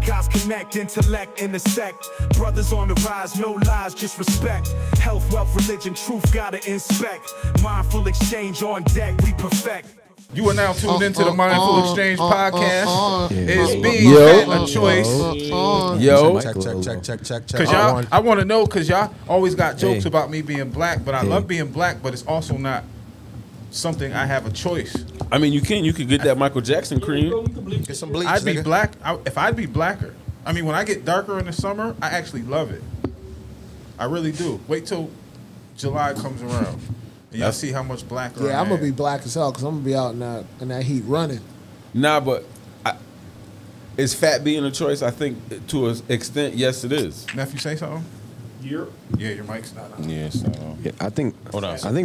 Gods connect, intellect, intersect. Brothers on the rise, no lies, just respect. Health, wealth, religion, truth, gotta inspect. Mindful exchange on deck, we perfect. You are now tuned into the Mindful Exchange podcast. Is being fat a choice? Yo, check. Cause y'all, I want to know, cause y'all always got jokes about me being black, but I love being black, but it's also not something I have a choice. I mean, you could get that Michael Jackson cream. Get some bleach. I'd be black. If I'd be blacker. I mean, when I get darker in the summer, I actually love it. I really do. Wait till July comes around. And y'all see how much blacker I am. I'm going to be black as hell because I'm going to be out in that heat running. Nah, but is fat being a choice? I think to an extent, yes, it is. Nephew, say something? Yeah, your mic's not on. Yeah, it's not on. Yeah, I think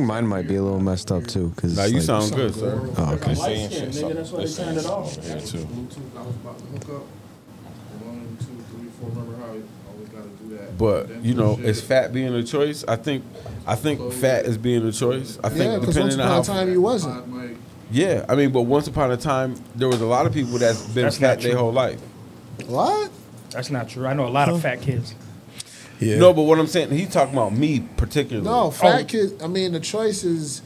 mine might be a little messed up too. Cause nah, you sound good, sir. Oh, okay. Light skin, nigga, that's why they turned it off. Yeah, too. Bluetooth, I was about to hook up. 1, 2, 3, 4. Remember how you always got to do that. But you know, is fat being a choice? I think fat is being a choice. I think because once upon a time you wasn't. Yeah, I mean, but once upon a time there was a lot of people that's been fat their whole life. What? That's not true. I know a lot of fat kids. Yeah. No, but what I'm saying, he's talking about me particularly. No, fat kids. I mean, the choice is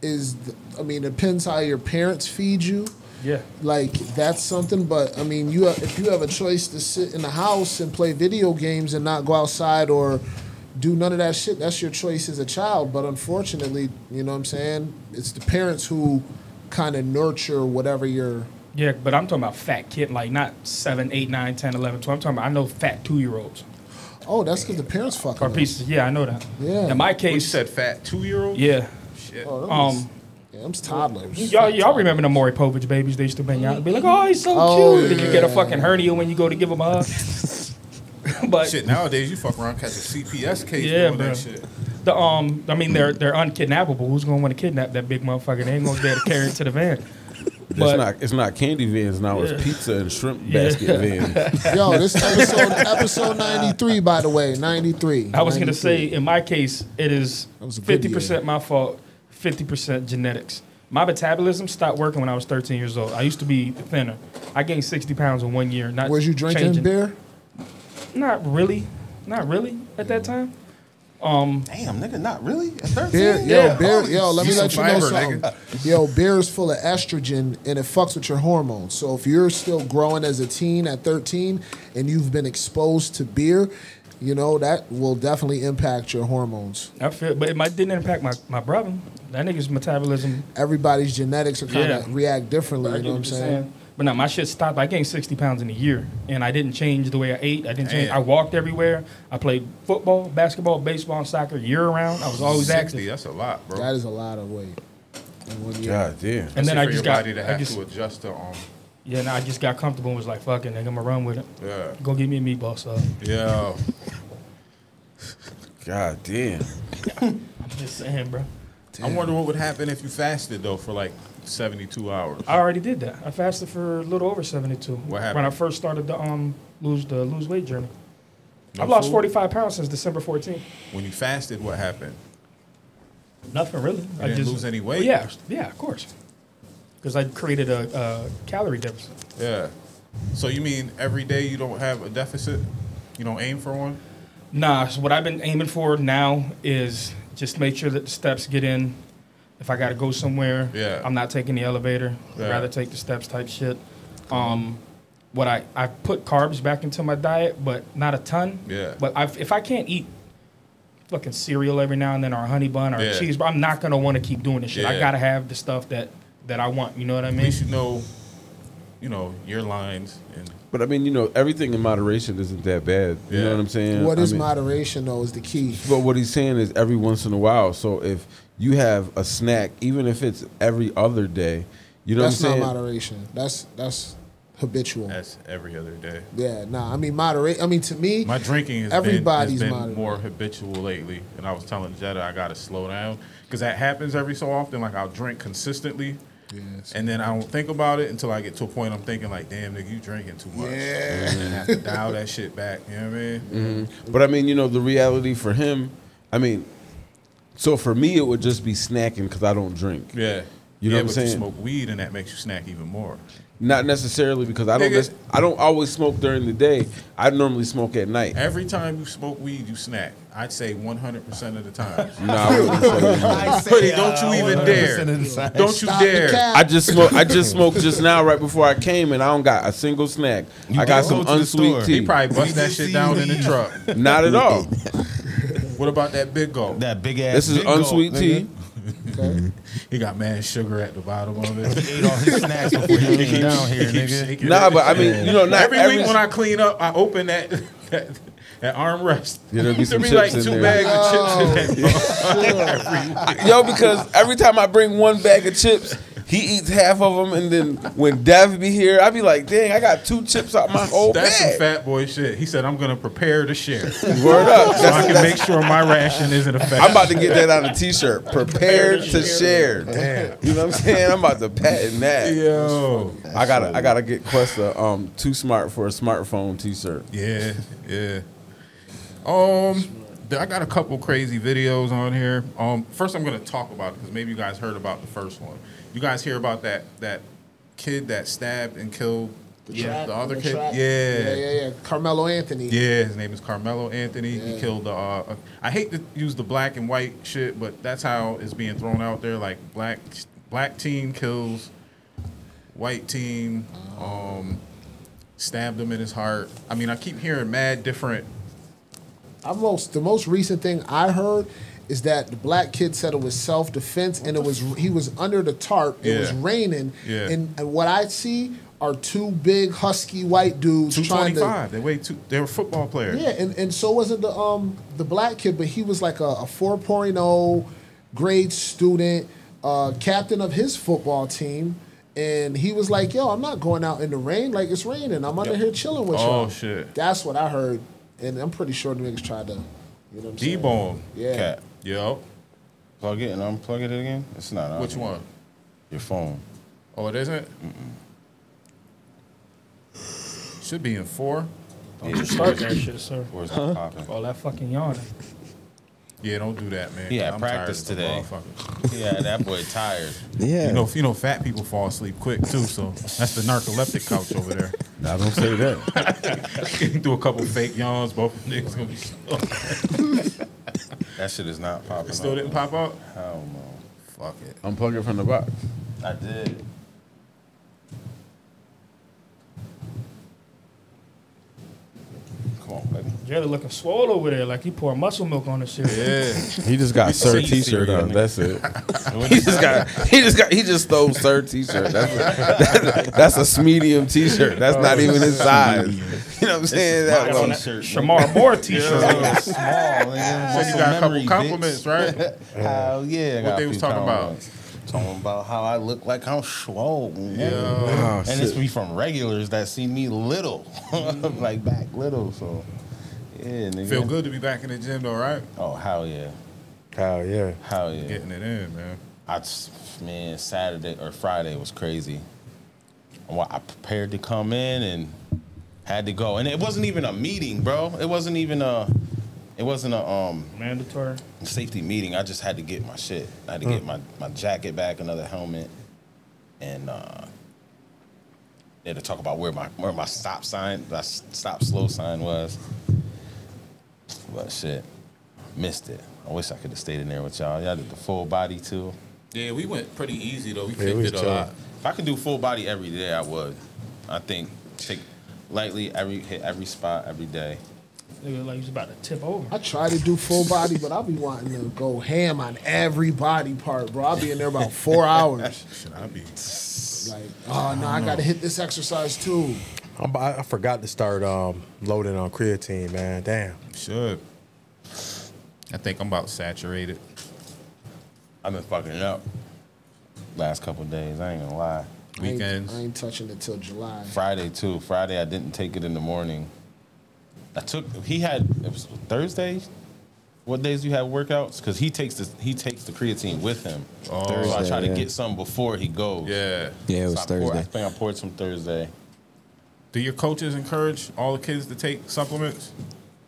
depends how your parents feed you. Yeah. Like, that's something, but, I mean, if you have a choice to sit in the house and play video games and not go outside or do none of that shit, that's your choice as a child. But unfortunately, you know what I'm saying, it's the parents who kind of nurture whatever you're... Yeah, but I'm talking about fat kid, like not 7, 8, 9, 10, 11, 12. I'm talking about, I know fat 2-year-olds. Oh, that's because the parents fucking Or pieces. Yeah, I know that. Yeah. In my case... You said fat 2-year-olds? Yeah. Shit. Them toddlers. Y'all remember the Maury Povich babies? They used to bang out and be like, "Oh, he's so cute." Then you get a fucking hernia when you go to give him a hug. But shit, nowadays you fuck around catch a CPS case doing that shit. I mean, they're unkidnappable. Who's gonna want to kidnap that big motherfucker? They ain't gonna be able to carry it to the van. It's not candy vans now. It's pizza and shrimp basket vans. Yo, this episode 93, by the way, 93. I was gonna say, in my case, it is 50% my fault. 50% genetics. My metabolism stopped working when I was 13 years old. I used to be thinner. I gained 60 pounds in 1 year. Was you drinking beer? Not really at that time. Damn, nigga, not really at 13. Beer, let me let you know something. Yo, beer is full of estrogen and it fucks with your hormones. So if you're still growing as a teen at 13 and you've been exposed to beer, you know, that will definitely impact your hormones. I feel, but it didn't impact my brother. That nigga's metabolism. Everybody's genetics are kind of react differently, you know what I'm saying? But no, my shit stopped. I gained 60 pounds in a year, and I didn't change the way I ate. I didn't change. I walked everywhere. I played football, basketball, baseball, and soccer year-round. I was always 60, active. That's a lot, bro. That is a lot of weight in 1 year. God damn. And then I just got... to adjust to Yeah, and I just got comfortable and was like, fuck it, nigga, I'm going to run with it. Yeah. Go get me a meatball sub. Yeah. God damn. I'm just saying, bro. I wonder what would happen if you fasted, though, for like 72 hours. I already did that. I fasted for a little over 72. What happened? When I first started the lose weight journey. No I've lost food? 45 pounds since December 14th. When you fasted, what happened? Nothing really. You didn't lose any weight? Well, yeah, of course. Because I created a calorie deficit. Yeah. So you mean every day you don't have a deficit? You don't aim for one? Nah, so what I've been aiming for now is just make sure that the steps get in. If I got to go somewhere, I'm not taking the elevator. I'd rather take the steps type shit. What I put carbs back into my diet, but not a ton. Yeah. But if I can't eat fucking cereal every now and then or a honey bun or a cheese, but I'm not going to want to keep doing this shit. I got to have the stuff that I want. You know what I mean? At least you know your lines. But I mean, everything in moderation isn't that bad. You know what I'm saying? What is moderation, though, is the key. But what he's saying is every once in a while. So if you have a snack, even if it's every other day, you know what I'm saying? That's not moderation. That's habitual. That's every other day. Yeah, I mean, to me, my drinking has been more habitual lately. And I was telling Jetta I got to slow down because that happens every so often. Like, I'll drink consistently. Yes. And then I don't think about it until I get to a point I'm thinking like, damn, nigga, you drinking too much. Yeah. And I have to dial that shit back. You know what I mean? Mm-hmm. But I mean, the reality for him, I mean, so for me, it would just be snacking because I don't drink. Yeah. You know what I'm but saying? you smoke weed and that makes you snack even more. Not necessarily because I don't always smoke during the day. I normally smoke at night. Every time you smoke weed, you snack. I'd say 100% of the time. No, I wouldn't say that. Hoodie, don't you even dare. Don't you dare. I just smoked just now right before I came, and I don't got a single snack. I got some unsweet tea. He probably bust that shit down in the truck. Not at all. What about that big go? That big ass. This is unsweet tea. Okay. He got mad sugar at the bottom of it. He ate all his snacks before he came down here, nigga. Nah, but I mean, you know, not every week when I clean up, I open that armrest. Yeah, there'll be some be like chips in 2 there. bags of chips in that. Yo, because every time I bring 1 bag of chips, he eats half of them, and then when Dev be here, I be like, dang, I got 2 chips out my whole That's bag. some fat boy shit. He said, I'm going to prepare to share. Word up. So I can make sure my ration isn't affected. I'm about to get that on a t-shirt. Prepared to share. Damn. You know what I'm saying? I'm about to patent that. Yo. I gotta get Quest a Too Smart for a Smartphone t-shirt. Yeah. I got a couple crazy videos on here. First I'm going to talk about it because maybe you guys heard about the first one. You guys hear about that kid that stabbed and killed the other kid? Yeah. Carmelo Anthony. Yeah, his name is Carmelo Anthony. Yeah. He killed I hate to use the black and white shit, but that's how it's being thrown out there. Like black teen kills white teen, stabbed him in his heart. I mean, I keep hearing mad different. The most recent thing I heard is that the black kid said it was self-defense, and he was under the tarp. It was raining, and what I see are 2 big husky white dudes trying to. 225. They were football players. Yeah, and so wasn't the black kid, but he was like a 4.0 grade student, captain of his football team. And he was like, yo, I'm not going out in the rain. Like, it's raining. I'm under here chilling with y'all. Oh, shit. That's what I heard. And I'm pretty sure the niggas tried to, you know what I'm saying? D-bomb. Yeah. Cat. Yo. Plug it and unplug it again. It's not on. Which one? Your phone. Oh, it isn't? Should be in 4. Don't you start that shit, sir. Where's that popping? All that fucking yawning. Yeah, don't do that, man. He had I'm practice tired today. Yeah, that boy tired. Yeah. You know, fat people fall asleep quick too. So that's the narcoleptic couch over there. Nah, don't say that. Do a couple fake yawns. Both niggas gonna be slow. That shit is not popping. It still didn't pop up. Hell no. Fuck it. Unplug it from the box. I did. Come on, baby. Jelly looking swole over there, like he poured muscle milk on his shit. Yeah. He just got Sir T-shirt on. That's it. He just stole Sir T-shirt. That's a medium T-shirt. That's not even his size. You know what I'm saying? That On that Shamar Moore t-shirt. Small, nigga. So you got a couple compliments, right? Hell yeah. I got What they a was few talking about? compliments. Talking about how I look like I'm swole. Yeah. Oh, And it's be from regulars that see me little. Like back little, so yeah, nigga. Feel good to be back in the gym though, right? Oh, hell yeah. Hell yeah. Hell yeah. Getting it in, man. Man, Saturday or Friday was crazy. I prepared to come in and had to go. And it wasn't even a meeting, bro. It wasn't a Mandatory. safety meeting. I just had to get my shit. I had to get my jacket back, another helmet, and they had to talk about where my stop slow sign was. But shit, missed it. I wish I could have stayed in there with y'all. Y'all did the full body too. Yeah, we went pretty easy though. We Yeah, kicked we it a chill. lot. If I could do full body every day, I would. I think take lightly hit every spot every day. Nigga like he's about to tip over. I try to do full body, but I'll be wanting to go ham on every body part, bro. I'll be in there about 4 hours. Should I be? Like, oh, no, I got to hit this exercise too. I forgot to start loading on creatine, man. Damn. Should. I think I'm about saturated. I've been fucking it up last couple of days. I ain't gonna lie. Weekends. I ain't touching it till July. Friday too. Friday I didn't take it in the morning. It was Thursday. What days do you have workouts? Because he takes the creatine with him. Oh. So I Thursday, try to yeah. get some before he goes. Yeah. Yeah, it was I Thursday. think I poured some Thursday. Do your coaches encourage all the kids to take supplements?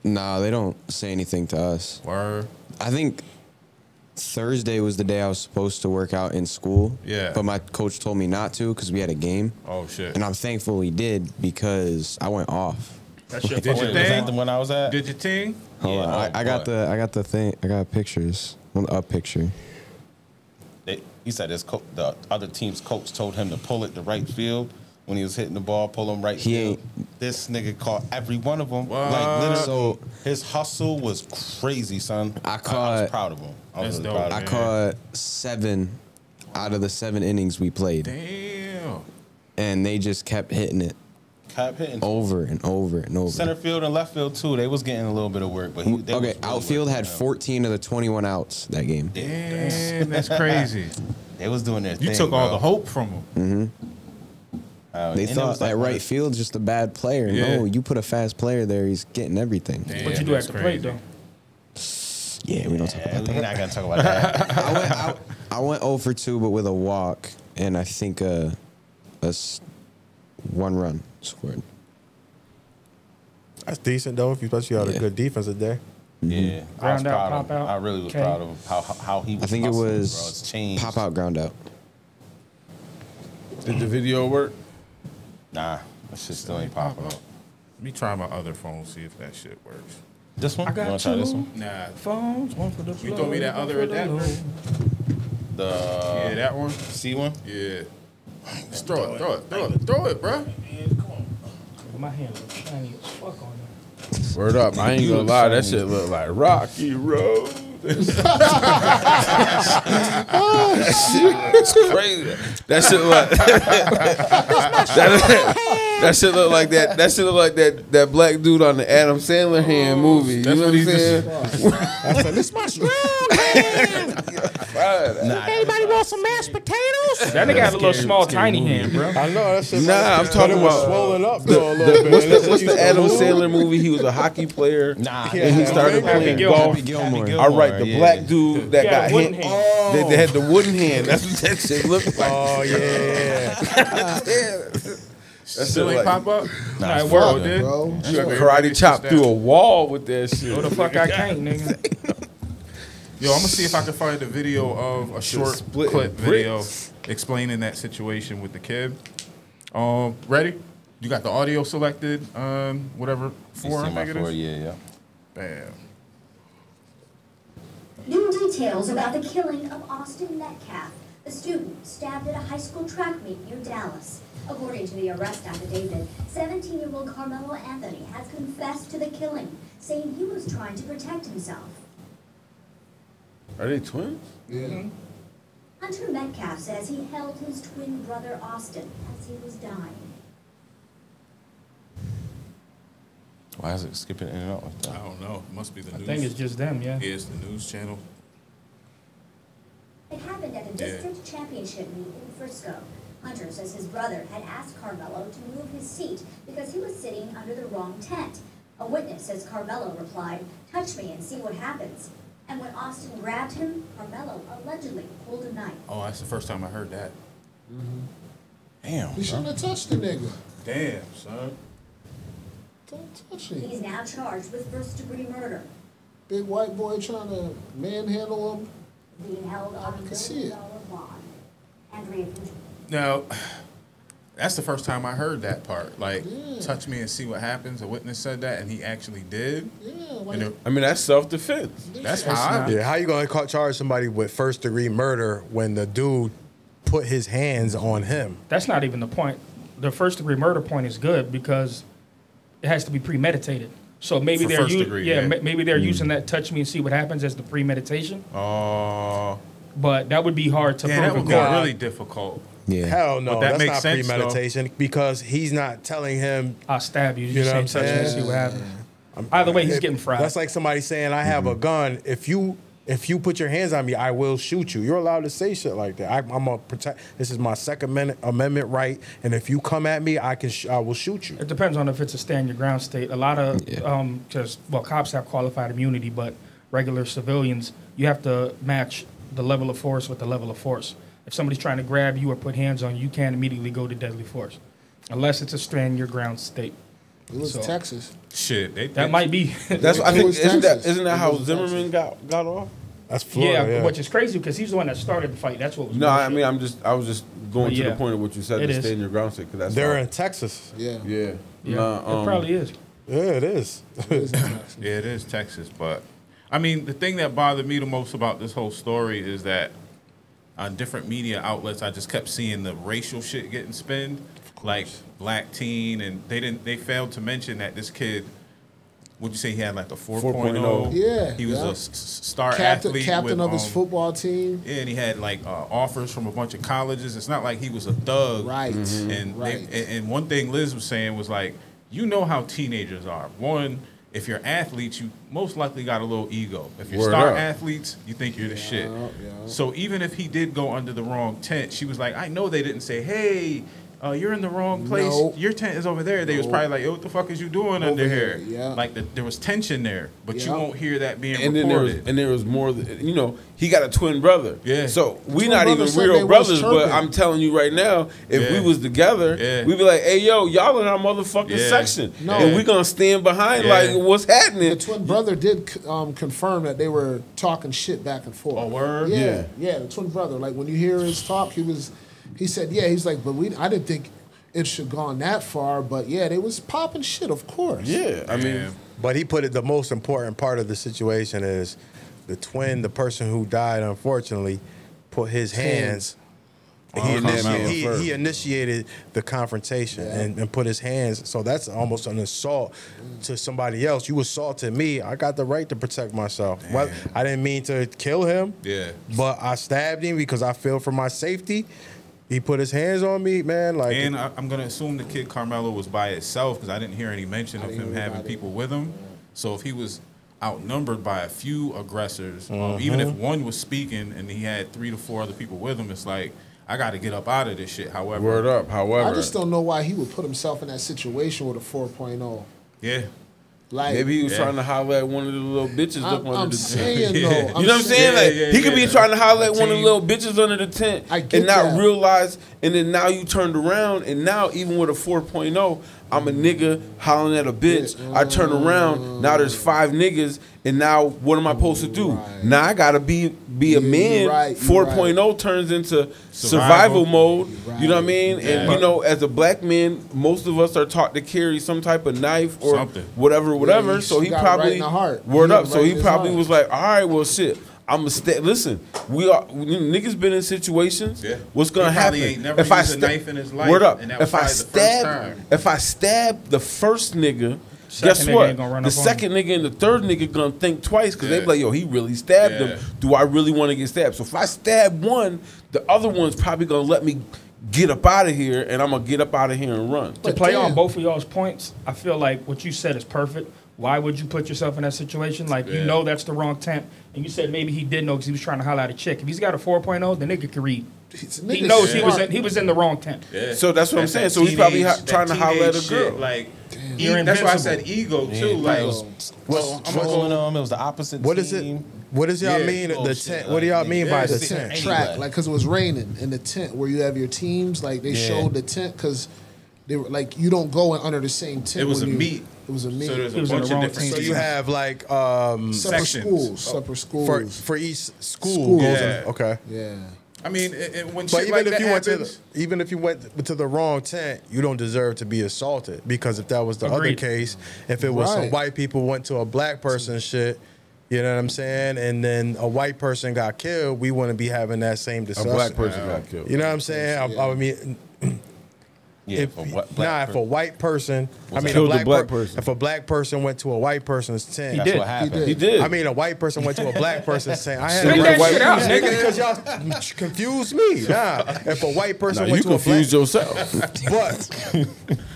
Nah, they don't say anything to us. Word. I think Thursday was the day I was supposed to work out in school. Yeah. But my coach told me not to because we had a game. Oh shit. And I'm thankful he did because I went off. That's your Did fault. your Was that thing? the one I was at? Did your thing? Hold Yeah, on. oh, I got boy. the thing. I got pictures. A picture. He said the other team's coach told him to pull it to right field when he was hitting the ball, pull him right He field. This nigga caught every one of them. What? Like literally, So- his hustle was crazy, son. I was proud of him. I was That's really dope. proud I of him. caught 7 out of the 7 innings we played. Damn. And they just kept hitting it Kept hitting. over and over and over. Center field and left field too. They was getting a little bit of work, but they was Okay, really outfield working had him. 14 of the 21 outs that game. Damn, that's crazy. They was doing their thing. You took all bro. the hope from him. They And it thought was like that one right of- field's just a bad player. Yeah. No, you put a fast player there, he's getting everything. Damn, What you do at that's the plate, crazy. though? Yeah, we don't talk Yeah, about we're not gonna talk about that. I went 0 for 2, but with a walk, and I think 1 run scored. That's decent though, if you especially had a Yeah. good defense there. Yeah, I was Ground out, proud of pop him. out. I really was Okay. proud of him. How he was. I think it hustling, was bro. It's changed. pop out, ground out. Did the video work? Nah, that shit still ain't popping up. Let me try my other phone, see if that shit works. This one? I got you wanna try this two. one? Nah. Phones, one for the You throw me that flow, other one for the adapter? low. The Yeah, that one? C one? Yeah. Just throw it, bro. My hand looks shiny as fuck on there. Word up. I ain't gonna lie. That shit look like Rocky Road. That shit is crazy. That shit look that shit look like that. That shit look like that black dude on the Adam Sandler hand movie. You That's know what what I'm he saying? I said, this my strong hand. Anybody want some mashed potatoes? That nigga had a little small, tiny hand, bro. I know that shit. Nah, I'm talking about swollen up though a little bit. what's the Adam Sandler movie? He was a hockey player. Nah, And he started Happy playing Gilmore. golf. Happy Gilmore. All right, the yeah. black dude that Yeah, got wooden hit. hand. They had the wooden hand. That's what that shit looked like. Oh yeah. That Still shit ain't like, pop up? Nah, it Oh, worked, did? Bro, you got karate chop through a wall with that No, shit. the fuck I can't, nigga. Yo, I'm gonna see if I can find a video of a short splitting clip video bricks. explaining that situation with the kid. Ready? You got the audio selected on whatever forum, I think it is? Yeah. Bam. New details about the killing of Austin Metcalf, a student stabbed at a high school track meet near Dallas. According to the arrest affidavit, 17-year-old Carmelo Anthony has confessed to the killing, saying he was trying to protect himself. Are they twins? yeah. Hunter Metcalf says he held his twin brother Austin as he was dying. Why is it skipping in and out like I that? don't know. It must be the I news. think it's just them, yeah. Yeah, it's the news channel. It happened at a district championship meet in Frisco. Hunter says his brother had asked Carmelo to move his seat because he was sitting under the wrong tent. A witness says Carmelo replied, "Touch me and see what happens." And when Austin grabbed him, Carmelo allegedly pulled a knife. Oh, that's the first time I heard that. Damn. You shouldn't have touched the nigga. Damn, son. Don't touch him. He is now charged with first-degree murder, Big white boy trying to manhandle him. being held on a can $1 see million it. bond. Andrea Fuji. Now, that's the first time I heard that part. Like, Yeah. touch me and see what happens. A witness said that, and he actually did. Yeah, And like, it- I mean, that's self-defense. that's That's how I not- Yeah, how you gonna charge somebody with first degree murder when the dude put his hands on him? That's not even the point. The first degree murder point is good because it has to be premeditated. So maybe For they're first degree, yeah. maybe they're using that touch me and see what happens as the premeditation. Oh, But that would be hard to yeah, prove that in would be court. really difficult. Yeah. Hell no, But that that's makes not sense, premeditation because he's not telling him. I'll stab you. You Just know say what I'm touch me and saying? see what happens. Either way, he's getting fried. That's like somebody saying, "I have a gun. If you put your hands on me, I will shoot you." You're allowed to say shit like that. I'm gonna protect. This is my Second Amendment right, and if you come at me, I will shoot you. It depends on if it's a stand your ground state. A lot of, Yeah. because, cops have qualified immunity, but regular civilians, you have to match the level of force with the level of force. If somebody's trying to grab you or put hands on you, you can't immediately go to deadly force. Unless it's a stand your ground state. it was So- Texas. Shit, That might be. That's I It think was isn't Texas. that It how was Zimmerman got off? That's Florida. Yeah, which is crazy because he's the one that started the fight. That's what was. No, I bullshit. mean, I was just going to the point of what you said. It To is. stay in your ground state because that's They're in Texas. Yeah. Yeah. Yeah, it probably is. Yeah, it is. Yeah, it is Texas. But I mean, the thing that bothered me the most about this whole story is that on different media outlets, I just kept seeing the racial shit getting spinned, like black teen, and they failed to mention that this kid. Would you say he had like a 4.0? Yeah. He was a star captain athlete. of his football team. Yeah, and he had like offers from a bunch of colleges. It's not like he was a thug. Right. And and one thing Liz was saying was like, you know how teenagers are. One, if you're athletes, you most likely got a little ego. If you're star athletes, you think you're the shit. Yeah. So even if he did go under the wrong tent, she was like, I know they didn't say, hey, you're in the wrong place. No. Your tent is over there. They was probably like, yo, what the fuck is you doing under here? Yeah. Like there was tension there, but you won't hear that being and reported. Then there was more. You know, he got a twin brother. Yeah. So we Twin not brother even said real they brothers, was but chirping. I'm telling you right now, if we was together, we'd be like, hey, yo, y'all in our motherfucking section, and we gonna stand behind like what's happening. The twin brother did confirm that they were talking shit back and forth. Oh, word? Yeah. The twin brother. Like when you hear his talk, he said, he's like, but I didn't think it should gone that far, but yeah, they was popping shit, of course. Yeah, I mean, but he put it. The most important part of the situation is the twin, the person who died, unfortunately, put his hands. He initiated the confrontation and put his hands. So that's almost an assault to somebody else. You assaulted me. I got the right to protect myself. Well, I didn't mean to kill him. Yeah. But I stabbed him because I feel for my safety. He put his hands on me, man. Like, and I'm gonna assume the kid Carmelo was by itself because I didn't hear any mention of him having people with him. So if he was outnumbered by a few aggressors, even if one was speaking and he had 3 to 4 other people with him, it's like I got to get up out of this shit. However, I just don't know why he would put himself in that situation with a 4.0. Yeah. Like, maybe he was trying to holler at one of the little bitches up under the tent. Saying, though, you know what I'm saying? He could be trying to holler at one of the little bitches under the tent and not realize, and then now you turned around, and now even with a 4.0, I'm a nigga hollering at a bitch. I turn around, now there's 5 niggas, and now what am I supposed to do? Now I gotta be a man. 4.0 turns into survival mode. You know what I mean? And you know, as a black man, most of us are taught to carry some type of knife or whatever. Yeah, so he probably So he probably was like, all right, well, shit. I'm gonna stay. Listen, niggas been in situations. Yeah. What's gonna happen? Ain't never if used a knife in his life, word up. And that was If I stab the first nigga, guess what? The second nigga and the third nigga gonna think twice because they be like, yo, he really stabbed him. Do I really want to get stabbed? So if I stab one, the other one's probably gonna let me get up out of here, and I'm gonna get up out of here and run. To play on both of y'all's points, I feel like what you said is perfect. Why would you put yourself in that situation? Like, you know that's the wrong tent. And you said maybe he did know because he was trying to holler at a chick. If he's got a 4.0, the nigga can read. He knows he was in the wrong tent. Yeah. So that's what I'm saying. So he's probably trying to holler at a girl. Like, that's why I said ego, too. Like, what's going on? It was the opposite What is it? What does y'all mean? The tent. What do y'all mean by the tent? Track, like, because it was raining in the tent where you have your teams. Like, they showed the tent because they were like, you don't go under the same tent. It was a meet. It was a meet. So there's a bunch of different. So you have like separate schools. Separate schools for each school. Okay. Yeah. I mean, when shit like that happens, even if you went to the wrong tent, you don't deserve to be assaulted because if that was the other case, if it was some white people went to a black person shit. You know what I'm saying? And then a white person got killed, we wouldn't be having that same discussion. A black person got killed. You know what I'm saying? I mean, if a white person, I mean, a black person. If a black person went to a white person's tent, that's what happened. He did. I mean, a white person went to a black person's tent. I had Spit that shit out, nigga, nigga. because y'all confused me. Nah, if a white person went you to a black, confused yourself. but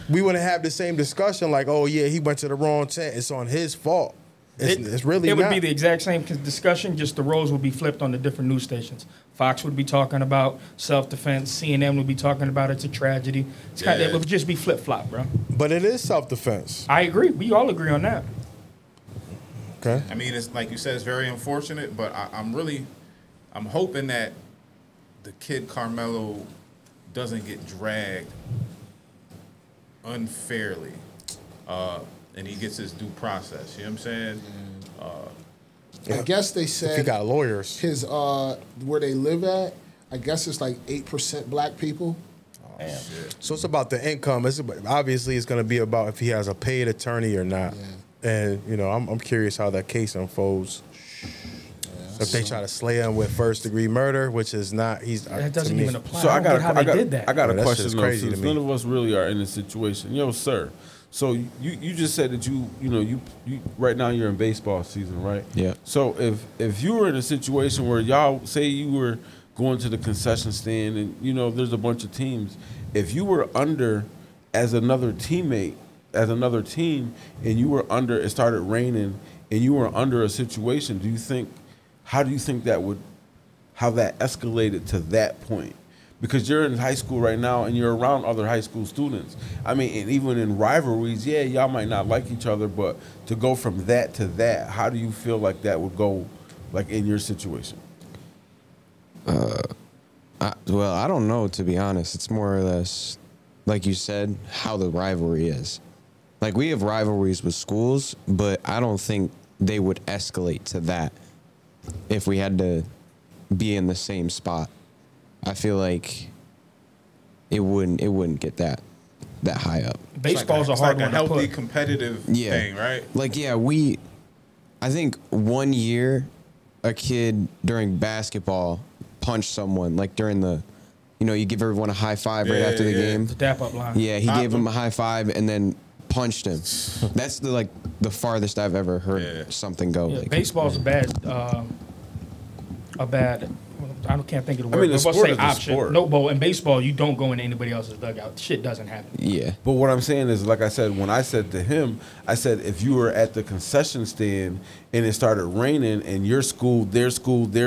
we wouldn't have the same discussion. Like, oh yeah, he went to the wrong tent. It's on his fault. It's really it would not. be the exact same discussion, just the roles would be flipped on the different news stations. Fox would be talking about self-defense. CNN would be talking about it's a tragedy. It's kind of, it would just be flip-flop, bro. But it is self-defense. I agree. We all agree on that. Okay. I mean, it's like you said, it's very unfortunate, but I'm hoping that the kid Carmelo doesn't get dragged unfairly. And he gets his due process. You know what I'm saying? I guess they said if he got lawyers. His where they live at, I guess it's like 8% black people. Damn. So it's about the income. Obviously, it's going to be about if he has a paid attorney or not. Yeah. And you know, I'm curious how that case unfolds. Yeah, if they try to slay him with first-degree murder, which is not, that doesn't even apply. So I got a That's question though, crazy since to me. none of us really are in this situation. Yo, sir. So you just said that you right now you're in baseball season, right? Yeah. So if you were in a situation where y'all say you were going to the concession stand and you know there's a bunch of teams, if you were under as another teammate, as another team, and you were under, it started raining and you were under a situation, how do you think how that escalated to that point? Because you're in high school right now and you're around other high school students. I mean, and even in rivalries, yeah, y'all might not like each other, but to go from that to that, how do you feel like that would go, like in your situation? Well, I don't know, to be honest. It's more or less, like you said, how the rivalry is. Like, we have rivalries with schools, but I don't think they would escalate to that if we had to be in the same spot. I feel like it wouldn't get that high up. Baseball's a hard one to put. It's like a healthy competitive thing, right? Like, yeah, I think one year a kid during basketball punched someone, like during the, you give everyone a high five right after the game. The dap up line. Yeah, he gave him a high five and then punched him. That's the farthest I've ever heard something go. Yeah, baseball's a bad. I can't think of the word. I mean, the sport is a option. sport. No, but in baseball, you don't go into anybody else's dugout. Shit doesn't happen. Yeah. But what I'm saying is, like I said, when I said to him, I said, if you were at the concession stand and it started raining and your school, their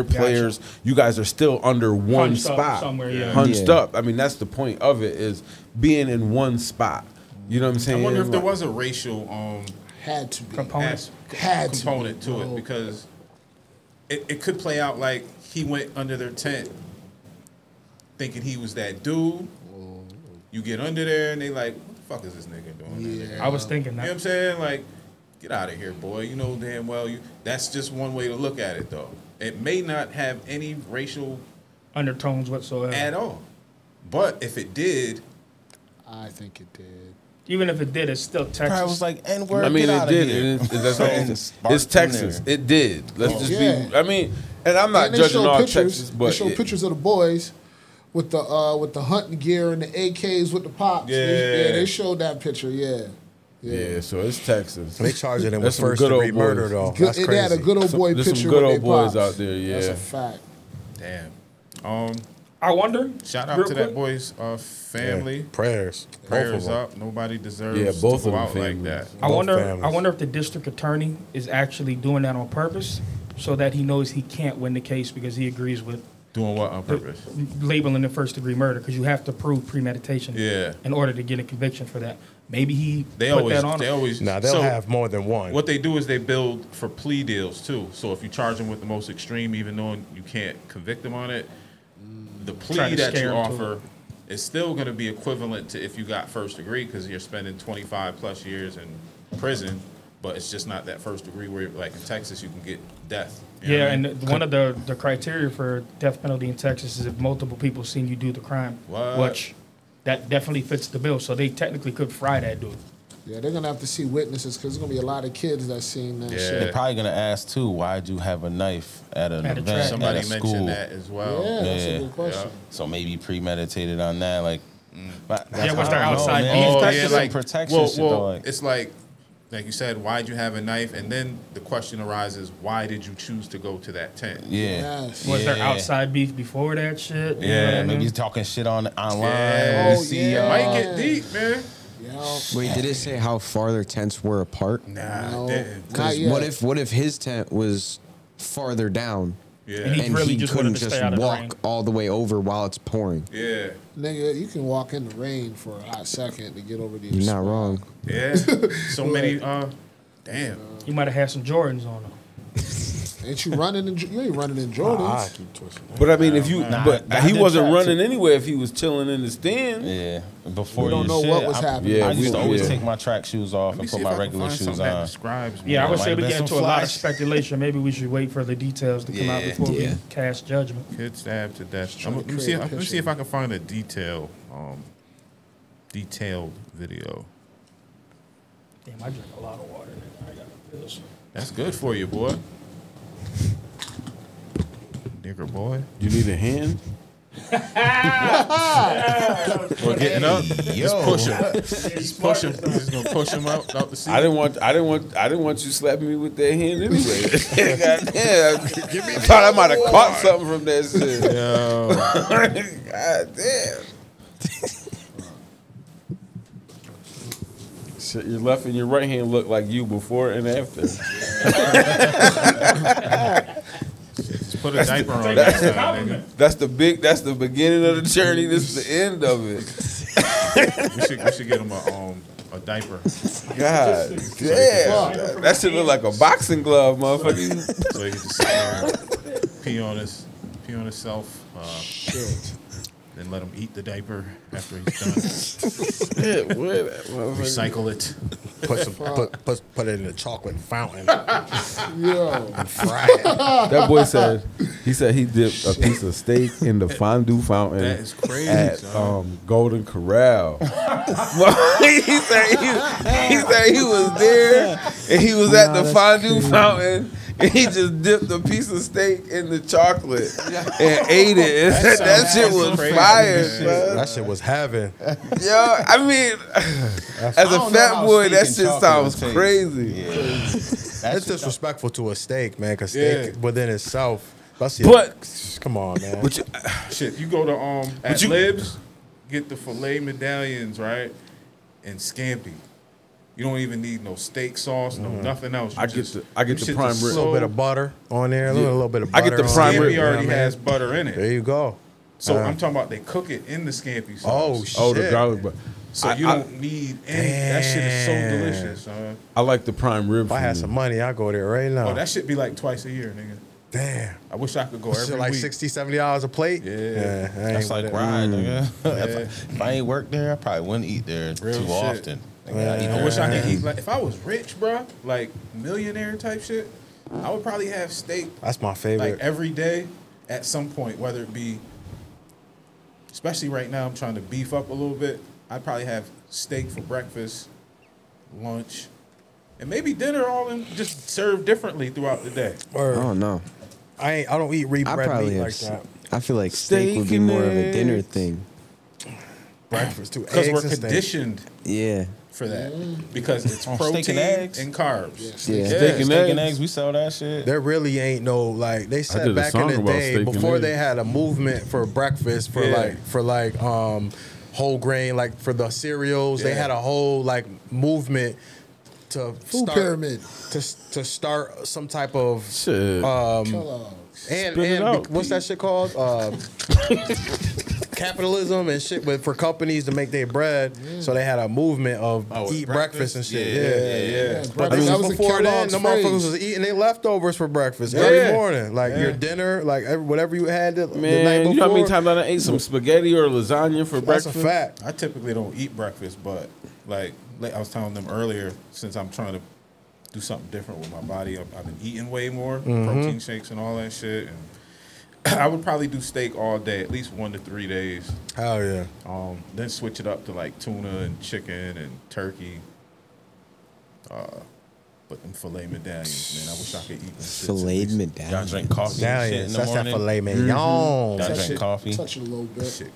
players, you guys are still under one Hunched up spot. somewhere, Hunched up. I mean, that's the point of it, is being in one spot. You know what I'm saying? I wonder if there was a racial had to be component to it, because it could play out like he went under their tent thinking he was that dude. You get under there and they like, what the fuck is this nigga doing? Yeah. I was thinking that. You know what I'm saying? Like, get out of here, boy. You know damn well that's just one way to look at it, though. It may not have any racial undertones whatsoever at all. But if it did, I think it did. Even if it did, it's still Texas. Probably was like N-word. I mean, it did. It's Texas. It did. Let's just be. I mean, and I'm not judging all Texas, but they show pictures of the boys with the hunting gear and the AKs with the pops. Yeah, they showed that picture. Yeah, so it's Texas. They charging them with first-degree murder, though. That's crazy. They had a good old boy There's picture some good with old their boys pops. out there, yeah. That's a fact. Damn. I wonder. Shout out to that boy's family. Yeah. Prayers up. Nobody deserves both to go of out them like that. I wonder if the district attorney is actually doing that on purpose, so that he knows he can't win the case because he agrees with doing what on purpose? Labeling it first-degree murder, because you have to prove premeditation in order to get a conviction for that. Maybe that on him. They'll have more than one. What they do is they build for plea deals too. So if you charge them with the most extreme, even though you can't convict them on it, the plea that you offer is still going to be equivalent to if you got first degree, because you're spending 25 plus years in prison. But it's just not that first degree where, like in Texas, you can get death. You know what I mean? And one of the criteria for death penalty in Texas is if multiple people seen you do the crime. Which that definitely fits the bill. So they technically could fry that dude. Yeah, they're going to have to see witnesses, because there's going to be a lot of kids that seen that shit. They're probably going to ask, too, why'd you have a knife at an event, somebody at a mentioned school? that as well. Yeah, that's a good question. So maybe premeditated on that, like... What's their outside protection shit, though, like. It's like you said, why'd you have a knife? And then the question arises, why did you choose to go to that tent? Was there outside beef before that shit? Maybe he's talking shit online. Might get deep, man. Wait, did it say how far their tents were apart? Nah, it didn't. Because what if his tent was farther down? And he really just couldn't just walk all the way over while it's pouring. Yeah. Nigga, you can walk in the rain for a hot second to get over to your You're not wrong. Yeah. So many, damn. You might have had some Jordans on him. Ain't you running? You ain't running in Jordans. I keep twisting. But I mean, if you, he wasn't running anywhere if he was chilling in the stand. Yeah, before we don't know what was happening. Yeah, I used to always take my track shoes off and put my regular shoes on. Yeah, I would say we get into a lot of speculation. Maybe we should wait for the details to come out before we cast judgment. Kid stabbed to death. Let me see if I can find a detailed video. Damn, I drink a lot of water. I got this. That's good for you, boy. Nigger boy. You need a hand? Or getting up? Just push him. Just push him. Just gonna push him out the seat. I didn't want you slapping me with that hand anyway. Goddamn. Give me. I thought I might have caught something from that shit. Yo. Goddamn. Shit, your left and your right hand look like you before and after. Just put a diaper on next time, nigga. That's the beginning of the journey. This is the end of it. we should get him a diaper. God damn. That shit look like a boxing glove, motherfucker. So he can just sit there and pee on himself. Shit. Then let him eat the diaper after he's done. Recycle it. Put it in a chocolate fountain. Yo. And fry it. That boy said he dipped a piece of steak in the fondue fountain. That is crazy, at Golden Corral. he said he was there and he was at the fondue fountain. And he just dipped a piece of steak in the chocolate and ate it. And that shit was fire, man. That shit was heaven. Yo, I mean, as a fat boy, that shit sounds crazy. Yeah. It's disrespectful to a steak, man, because steak within itself. Come on, man. Shit, you go to at Libs, get the filet medallions, right? And scampi. You don't even need no steak sauce, no nothing else. I get the prime rib. A little bit of butter on there, a little bit of butter. I get the prime rib. Scampi already has butter in it. There you go. So I'm talking about they cook it in the scampi sauce. Oh, shit. Oh, the garlic butter. So you don't need any. That shit is so delicious, son. I like the prime rib. If I had some money, I'd go there right now. Oh, that shit be like twice a year, nigga. Damn. I wish I could go every like week. $60, $70 a plate? Yeah. That's like ride, nigga. Yeah. If I ain't worked there, I probably wouldn't eat there too often. I wish I could eat. Like, if I was rich, bro, like millionaire type shit, I would probably have steak. That's my favorite. Like every day, at some point, whether it be, especially right now, I'm trying to beef up a little bit. I'd probably have steak for breakfast, lunch, and maybe dinner. All in just served differently throughout the day. Oh no, I don't eat red meat like that. I feel like steak would be more of a dinner thing. Breakfast too, because we're conditioned. For that, because it's protein steak and eggs and carbs. Yeah. Steak and eggs, we sell that shit. There really ain't no, like they said back in the day before they had a movement for breakfast for whole grain, like for the cereals, they had a whole like movement to food pyramid to start some type of and what's that shit called? Capitalism and shit, but for companies to make their bread, so they had a movement of eat breakfast and shit. Yeah. But that was before then, the motherfuckers was eating their leftovers for breakfast every morning, like your dinner, like whatever you had the night before. You know how many times I ate some spaghetti or lasagna for breakfast? That's a fact. I typically don't eat breakfast, but like I was telling them earlier, since I'm trying to do something different with my body, I've been eating way more protein shakes and all that shit, and I would probably do steak all day, at least 1 to 3 days. Hell yeah. Then switch it up to like tuna and chicken and turkey. But them filet medallions, man, I wish I could eat them. Filet medallions. Y'all drink coffee and shit in the That's morning? that filet mignon. Y'all drink coffee? Touch it a little bit.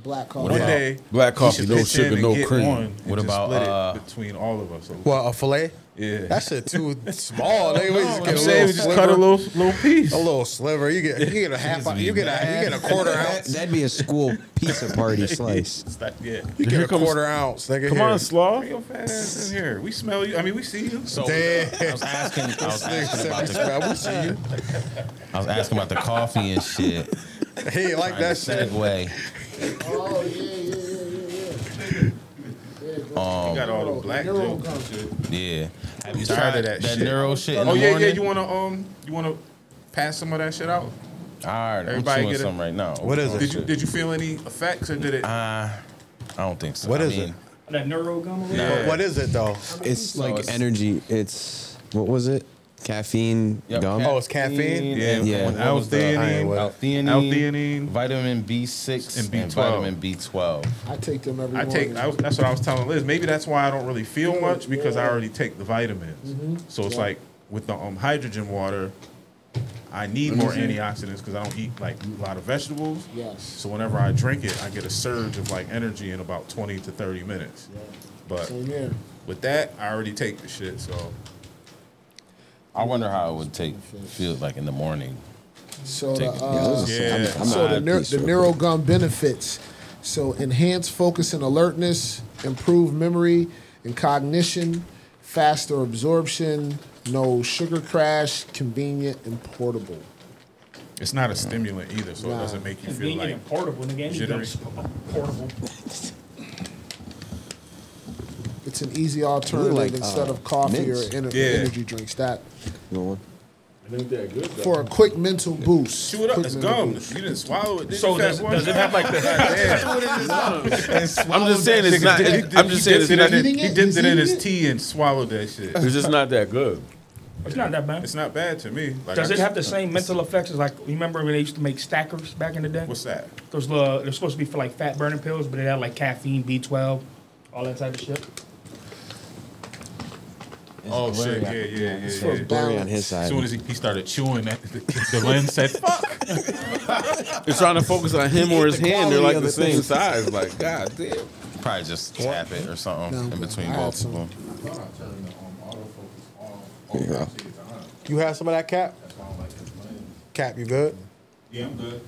Black coffee. One day, black coffee, no sugar, no cream. What about between all of us? Well, a filet? Yeah. That shit too small. Nigga, we just get a we little just sliver. cut a little piece. A little sliver. You get a half. You get a quarter ounce. That'd be a school pizza party slice. Yeah. You get a quarter ounce. Nigga, Come on, Slaw. Bring your fat ass in here. We smell you. I mean, we see you. So I was asking about the coffee and shit. He ain't like that shit. Segue. Oh yeah. You got all the black jokes and shit. Yeah. Have you Tired tried of that shit. neuro shit? Oh yeah. You wanna pass some of that shit out? All right, Everybody I'm get some right now. What is it? Did you feel any effects or did it? I don't think so. What is it? That neuro gum. What is it though? It's like energy. It's what was it? Caffeine gum. Oh, it's caffeine. Yeah. L-theanine, vitamin B6, and B12. vitamin B12. I take them every morning. That's what I was telling Liz. Maybe that's why I don't really feel much because I already take the vitamins. So it's like with the hydrogen water, I need more antioxidants because I don't eat like a lot of vegetables. Yes. So whenever I drink it, I get a surge of like energy in about 20 to 30 minutes. Yeah. But Same here. with that, I already take the shit. So I wonder how it would feel like in the morning. So Take the neuro gum benefits. So enhance focus and alertness, improve memory and cognition, faster absorption, no sugar crash, convenient and portable. it's not a stimulant either, so it doesn't make you feel like and portable. Nigga, jittery. Portable. It's an easy alternative instead of coffee mints. or energy drinks. That It ain't that good. Though. for a quick mental boost. Chew it up. Quick It's mental gum. boost. You didn't swallow it. So does it have like the? I'm just saying it's not. I'm just saying it's not. He dipped it in his tea and swallowed that shit. It's just not that good. It's not that bad. It's not bad to me. Like, Does it have the same mental effects as like? Remember when they used to make stackers back in the day? What's that? Those they're supposed to be for like fat burning pills, but they had like caffeine, B12, all that type of shit. Oh shit! Yeah. Blurry on his As side. soon as he started chewing, the lens said, "Fuck." They're trying to focus on him or his hand. They're like the same size. Like, god damn. Probably just tap it or something in between both of them. You have some of that, Cap? Cap, you good? Yeah, I'm good.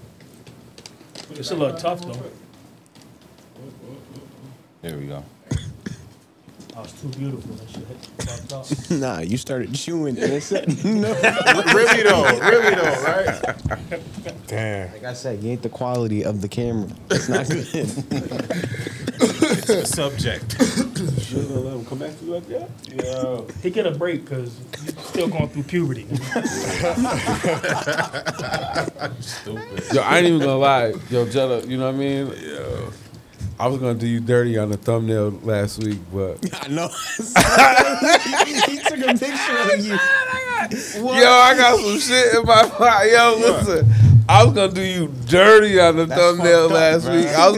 It's a little tough though. There we go. Oh, it's too beautiful. That shit fucked up. Nah, you started chewing and it said no. Really though, right? Damn. Like I said, you ain't the quality of the camera. It's not good. It's a subject. You're gonna let him come back to you like that? Yeah. He get a break because he's still going through puberty. Stupid. Yo, I ain't even gonna lie. Yo, Jetta, you know what I mean? Yo. I was gonna do you dirty on the thumbnail last week, but I know. He took a picture of you. Yo, I got some shit in my mind. Yo, listen. I was gonna do you dirty on the thumbnail last week. I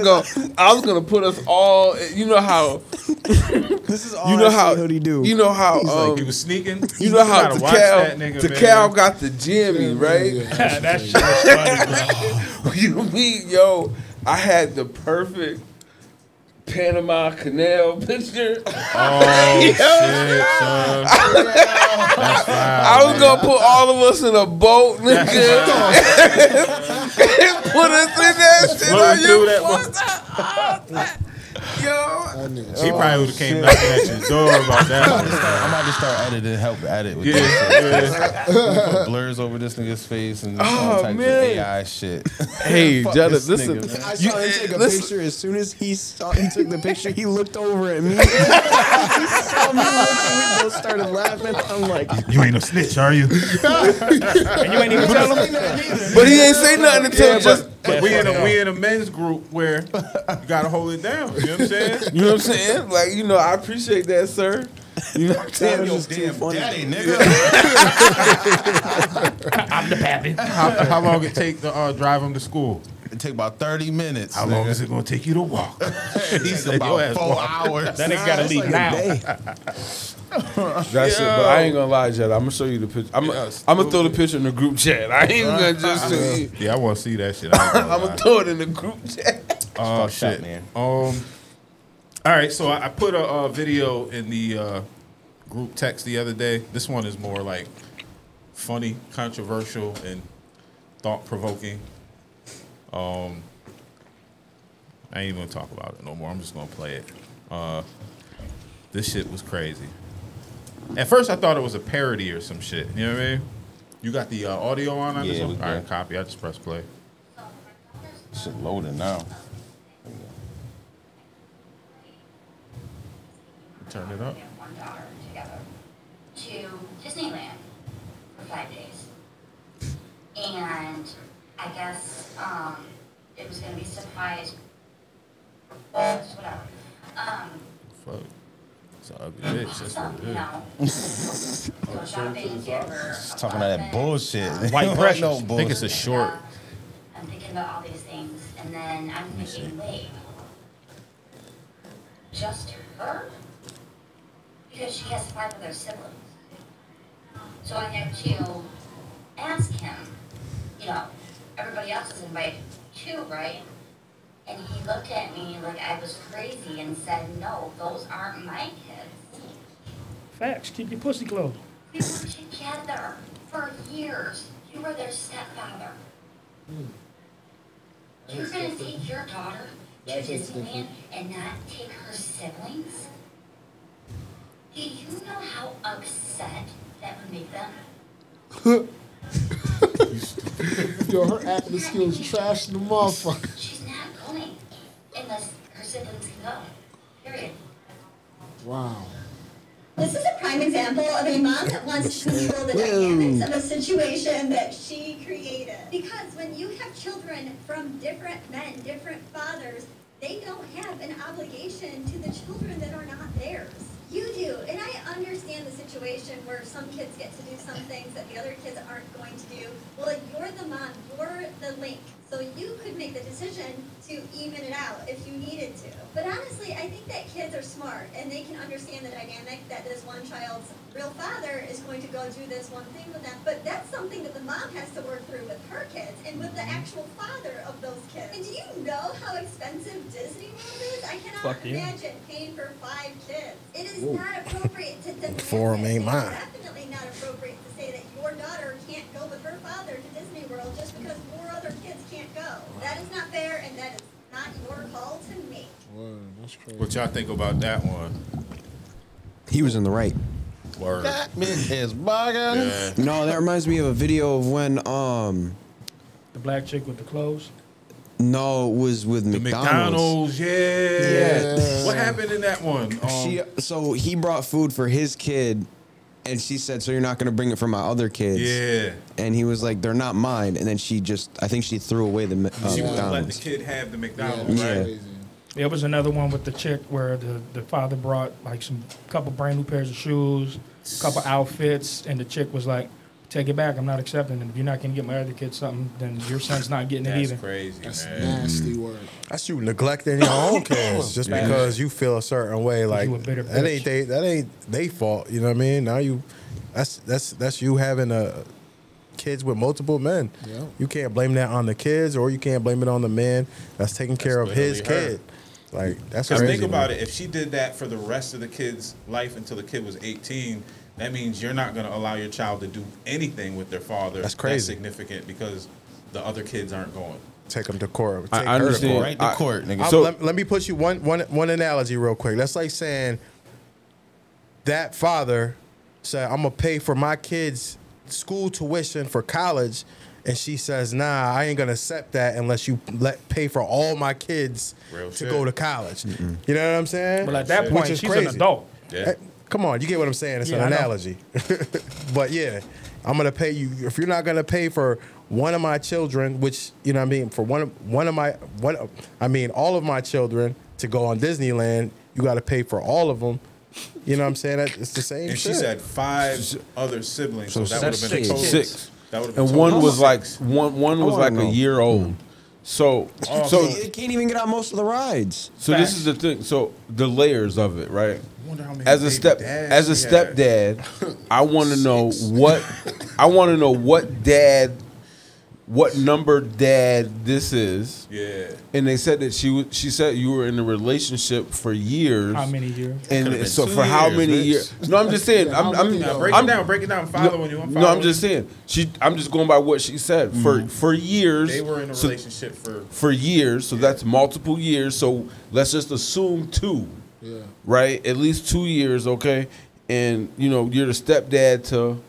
was gonna put us all. You know how. This is all you know how hoodie do. You know how. Like he was sneaking. You know how the cow got the Jimmy, right? Yeah, that shit was funny, bro. You mean, yo? I had the perfect Panama Canal picture. Oh shit, son. That's fine. I was gonna put all of us in a boat, nigga, and put us in that shit. Are you Yo, he probably would have came knocking at your door about that. I'm about to start editing, help edit with this shit. Put blurs over this nigga's face and all types of AI shit. Hey, Fuck Jetta, this listen. nigga, man. I saw him take a picture. As soon as he took the picture, he looked over at me. He saw me look and we both started laughing. I'm like, You ain't no snitch, are you? And you ain't even tell him. But he ain't say nothing until just. But we in a men's group where you gotta hold it down. You know what I'm saying? You know what I'm saying? Like, you know, I appreciate that, sir. You know what I'm saying? Yo, damn daddy, nigga. I'm the pappy. How long it take to drive him to school? It take about 30 minutes. How long is it gonna take you to walk? He's about 4 hours. That nigga gotta leave now. That's it. But I ain't gonna lie, Jetta. I'm gonna show you the picture. I'm gonna throw the picture in the group chat. I ain't even gonna just show you. Yeah, I want to see that shit. I'm gonna throw it in the group chat. Oh shit, man. All right, so I put a video in the group text the other day. This one is more like funny, controversial, and thought-provoking. I ain't even gonna talk about it no more. I'm just gonna play it. This shit was crazy. At first, I thought it was a parody or some shit. You know what I mean? You got the audio on this one? All right, copy. I just press play. Shit loading now. Turn it up. And one daughter together to Disneyland for 5 days. I guess it was going to be surprise. Whatever. Fuck. It's an ugly bitch. That's what it is. Go shopping, give her a Talking about that bullshit. White pressure. No I think bullshit. it's a short. I'm thinking about all these things, and then I'm thinking, wait, just her? Because she has 5 other siblings. So I had to ask him, you know, everybody else is invited too, right? And he looked at me like I was crazy and said, no, those aren't my kids. Facts. Keep your pussy closed. We were together for years. You were their stepfather. You're going to take your daughter to Disneyland and not take her siblings? Do you know how upset that would make them? Yo, her acting skills trash in the motherfucker. She's not going unless her siblings can go. Period. Wow. This is a prime example of a mom that wants to control the dynamics of a situation that she created. Because when you have children from different men, different fathers, they don't have an obligation to the children that are not theirs. You do, and I understand the situation where some kids get to do some things that the other kids aren't going to do. Well, you're the mom, you're the link, so you could make the decision to even it out if you needed to. But honestly, I think that kids are smart, and they can understand the dynamic that this one child's real father is going to go do this one thing with them. But that's something that the mom has to work through with her kids and with the actual father of those kids. And do you know how expensive Disney World is? I cannot imagine paying for 5 kids. It is not appropriate to demand For them ain't mine. Definitely not appropriate to say that your daughter can't go with her father to Disney World just because 4 other kids can't go. That is not fair, and that is not your call to make. Word, that's crazy. What y'all think about that one? He was in the right. Word. That bitch is bugging. Yeah. No, that reminds me of a video of when The black chick with the clothes. no, it was with The McDonald's. yeah. What happened in that one? So he brought food for his kid, and she said, "So you're not going to bring it for my other kids?" Yeah. And he was like, "They're not mine." And then I think she threw away the She wouldn't let the McDonald's. kid have the McDonald's, Yeah. right? There was another one with the chick where the father brought like some couple brand new pairs of shoes, couple outfits, and the chick was like, "Take it back. I'm not accepting it. If you're not gonna get my other kid something, then your son's not getting it either." That's crazy, That's man. nasty word. That's you neglecting your own kids just because you feel a certain way. Like You a bitter that bitch. ain't they fault. You know what I mean? Now that's you having kids with multiple men. Yeah. You can't blame that on the kids, or you can't blame it on the man that's taking care of his literally her. kid. Like that's Because crazy. think about man. it. If she did that for the rest of the kid's life until the kid was 18, that means you're not going to allow your child to do anything with their father. That's crazy. That's significant because the other kids aren't going. Take them to court. Take I her to understand. court. Right to court, nigga. So- let me put you one analogy real quick. That's like saying that father said, "I'm gonna pay for my kids' school tuition for college," and she says, "Nah, I ain't gonna accept that unless you pay for all my kids Real to shit. go to college." You know what I'm saying? But at that Which point, is she's crazy. an adult. Yeah. Hey, come on, you get what I'm saying? It's Yeah, an I know. analogy. But yeah, I'm gonna pay you if you're not gonna pay for one of my children, which you know what I mean, for all of my children to go on Disneyland, you got to pay for all of them. You know what I'm saying? It's the same And shit. she said 5 other siblings, so that would have been a total. 6. That would have been And total one was like 6. one was wanna like know. a year old. So They can't even get out most of the rides. so this is the thing. So the layers of it, right? I wonder how many As a baby step dads as a she had. stepdad, I want to know what number dad this is. Yeah. And they said that she said you were in a relationship for years. How many years? And Could've been so 2 for how years, many bitch. years? No, I'm just saying. How many Now though? break it down. I'm following you. No, I'm just saying. I'm just going by what she said. For years. They were in a relationship for years. So that's multiple years. So let's just assume 2. Yeah. Right? At least 2 years, okay? And you're the stepdad to.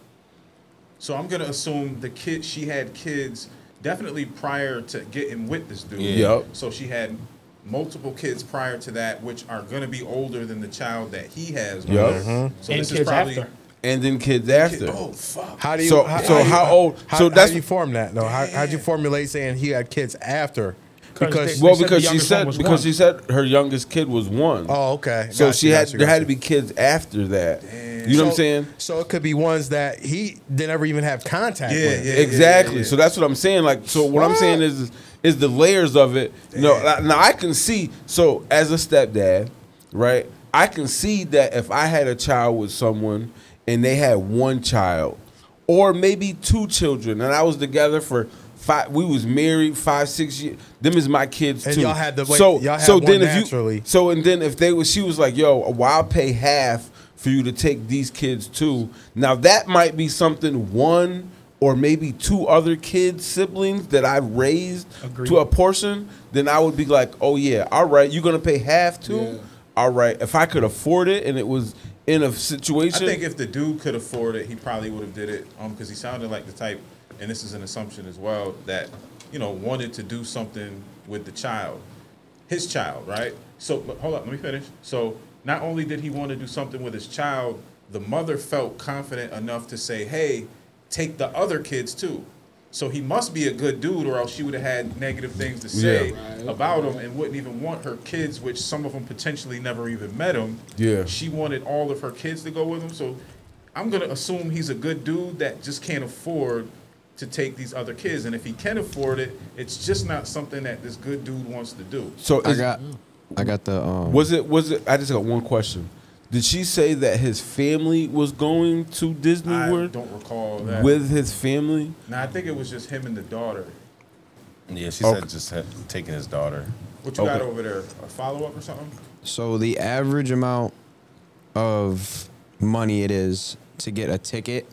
So I'm gonna assume she had kids definitely prior to getting with this dude. Yep. So she had multiple kids prior to that, which are gonna be older than the child that he has. Yep. So And this is kids probably after. and then kids after. Oh fuck! How do you? So how old? So how do you form that? No, how'd you formulate saying he had kids after? Because she said her youngest kid was 1. Oh, okay. So there had to be kids after that. Damn. You know what I'm saying? So it could be ones that he didn't ever even have contact with. Yeah, exactly. Yeah. So that's what I'm saying. Like, so what I'm saying is the layers of it. Damn. You know, now I can see. So as a stepdad, right? I can see that if I had a child with someone and they had 1 child, or maybe 2 children, and I was together for 5, we was married 5-6 years. Them is my kids and too. Y'all had the and then if she was like, yo, well, I'll pay half for you to take these kids too. Now that might be something 1 or maybe 2 other kids, siblings that I raised to a portion. Then I would be like, oh yeah, all right, you're gonna pay half too. Yeah. All right, if I could afford it and it was in a situation. I think if the dude could afford it, he probably would have did it. Because he sounded like the type, and this is an assumption as well, that wanted to do something with the child, his child, right? So hold up, let me finish. So not only did he want to do something with his child, the mother felt confident enough to say, "Hey, take the other kids too." So he must be a good dude, or else she would have had negative things to say about him and wouldn't even want her kids, which some of them potentially never even met him. Yeah. She wanted all of her kids to go with him. So I'm going to assume he's a good dude that just can't afford to take these other kids. And if he can afford it, it's just not something that this good dude wants to do. So I got the Was it I just got one question. Did she say that his family was going to Disney World? I don't recall that. With his family? No, I think it was just him and the daughter. Yeah, she said just taking his daughter. What you got over there? A follow-up or something? So the average amount of money it is to get a ticket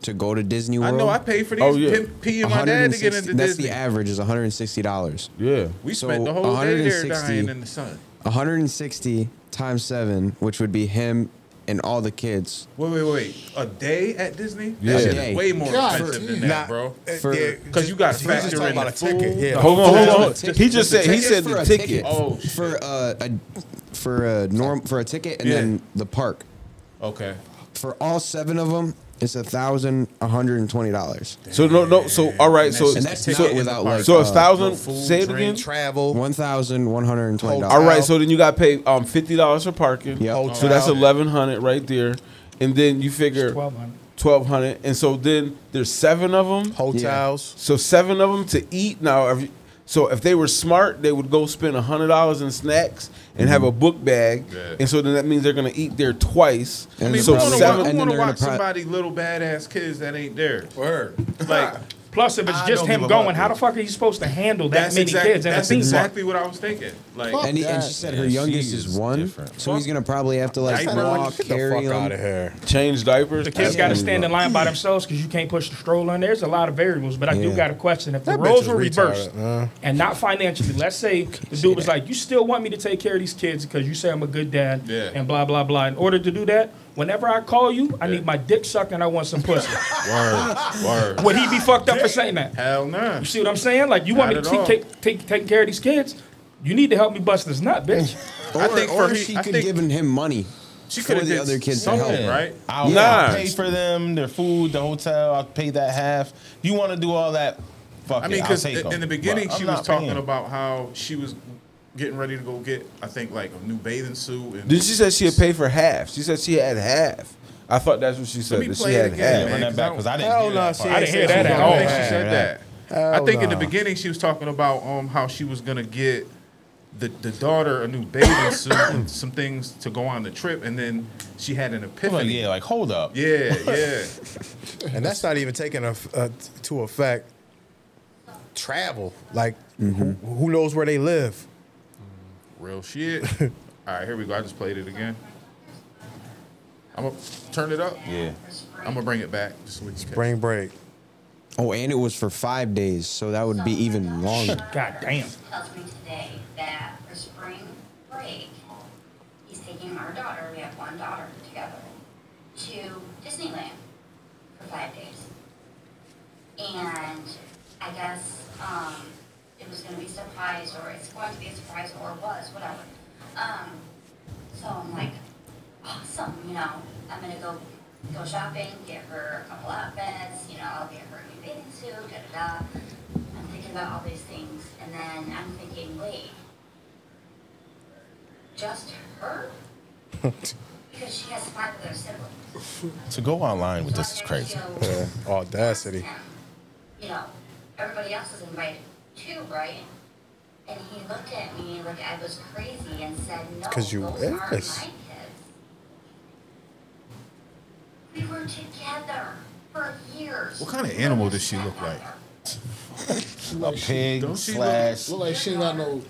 to go to Disney World. I know, I paid for these P and my dad to get into Disney. That's the average is $160. Yeah. We spent the whole day there dying in the sun. 160 times 7, which would be him and all the kids. Wait. A day at Disney? Yeah. That shit is way more expensive than that, bro. Because you got to factor in the food. Yeah. Hold on. He said the ticket. Oh, for a ticket and then the park. Okay. For all 7 of them, it's $1,120. So no. So all right. So and that's not without like. So 1,000. Say it again. Travel. $1,120. All right. So then you got to pay $50 for parking. Yep. So that's $1,100 right there, and then you figure $1,200. And so then there's 7 of them. Hotels. So 7 of them to eat now. So if they were smart, they would go spend $100 in snacks and have a book bag, and so then that means they're gonna eat there twice. I mean, so who want to watch somebody little badass kids that ain't there? Word. Like, plus, if it's just him going, how the fuck are you supposed to handle that many kids? That's exactly what I was thinking. Like, and she said her youngest is 1, so he's gonna probably have to like walk, carry them, out of here, change diapers. The kids got to stand in line by themselves because you can't push the stroller in. There's a lot of variables, but I do got a question. If the roles were reversed and not financially, let's say the dude was like, "You still want me to take care of these kids because you say I'm a good dad and blah blah blah." In order to do that, whenever I call you, I need my dick sucked and I want some pussy. Word. Would he be fucked up for saying that? Hell no. You see what I'm saying? Like, you want me to take care of these kids? You need to help me bust this nut, bitch. She could have given him money. She could have the other kids to help, help, right? I'll pay for them, their food, the hotel. I'll pay that half. You want to do all that? Fuck it. Because in the beginning, she was talking about how she was getting ready to go get, I think, like a new bathing suit. And Then she said she had paid for half. She said she had half. I thought that's what she said. Let me that play she it had again, half. Run that back because I didn't hear that. I didn't hear that at all. I don't think she said that. I think in the beginning she was talking about how she was gonna get the daughter a new bathing suit and some things to go on the trip, and then she had an epiphany. Like hold up. Yeah. And that's not even taking to effect travel. Like who knows where they live? Real shit. All right, here we go. I just played it again. I'm gonna turn it up. Yeah. I'm gonna bring it back just so we can Spring break. Oh, and it was for 5 days, so that would be even longer. God damn. Tells me today that for spring break, he's taking our daughter, we have one daughter together, to Disneyland for 5 days. And I guess it was going to be a surprise, or it's going to be a surprise, or was, whatever. So I'm like, awesome, I'm going to go go shopping, get her a couple outfits, you know, I'll get her a new bathing suit, da-da-da. I'm thinking about all these things, and then I'm thinking, wait, just her? Because she has 5 other siblings. To go online with this is crazy. Yeah. Audacity. You know, everybody else is invited too, right? And he looked at me like I was crazy and said, no, those aren't my kids. We were together for years. What kind of animal does she look like? A pig slash. Look like she ain't got no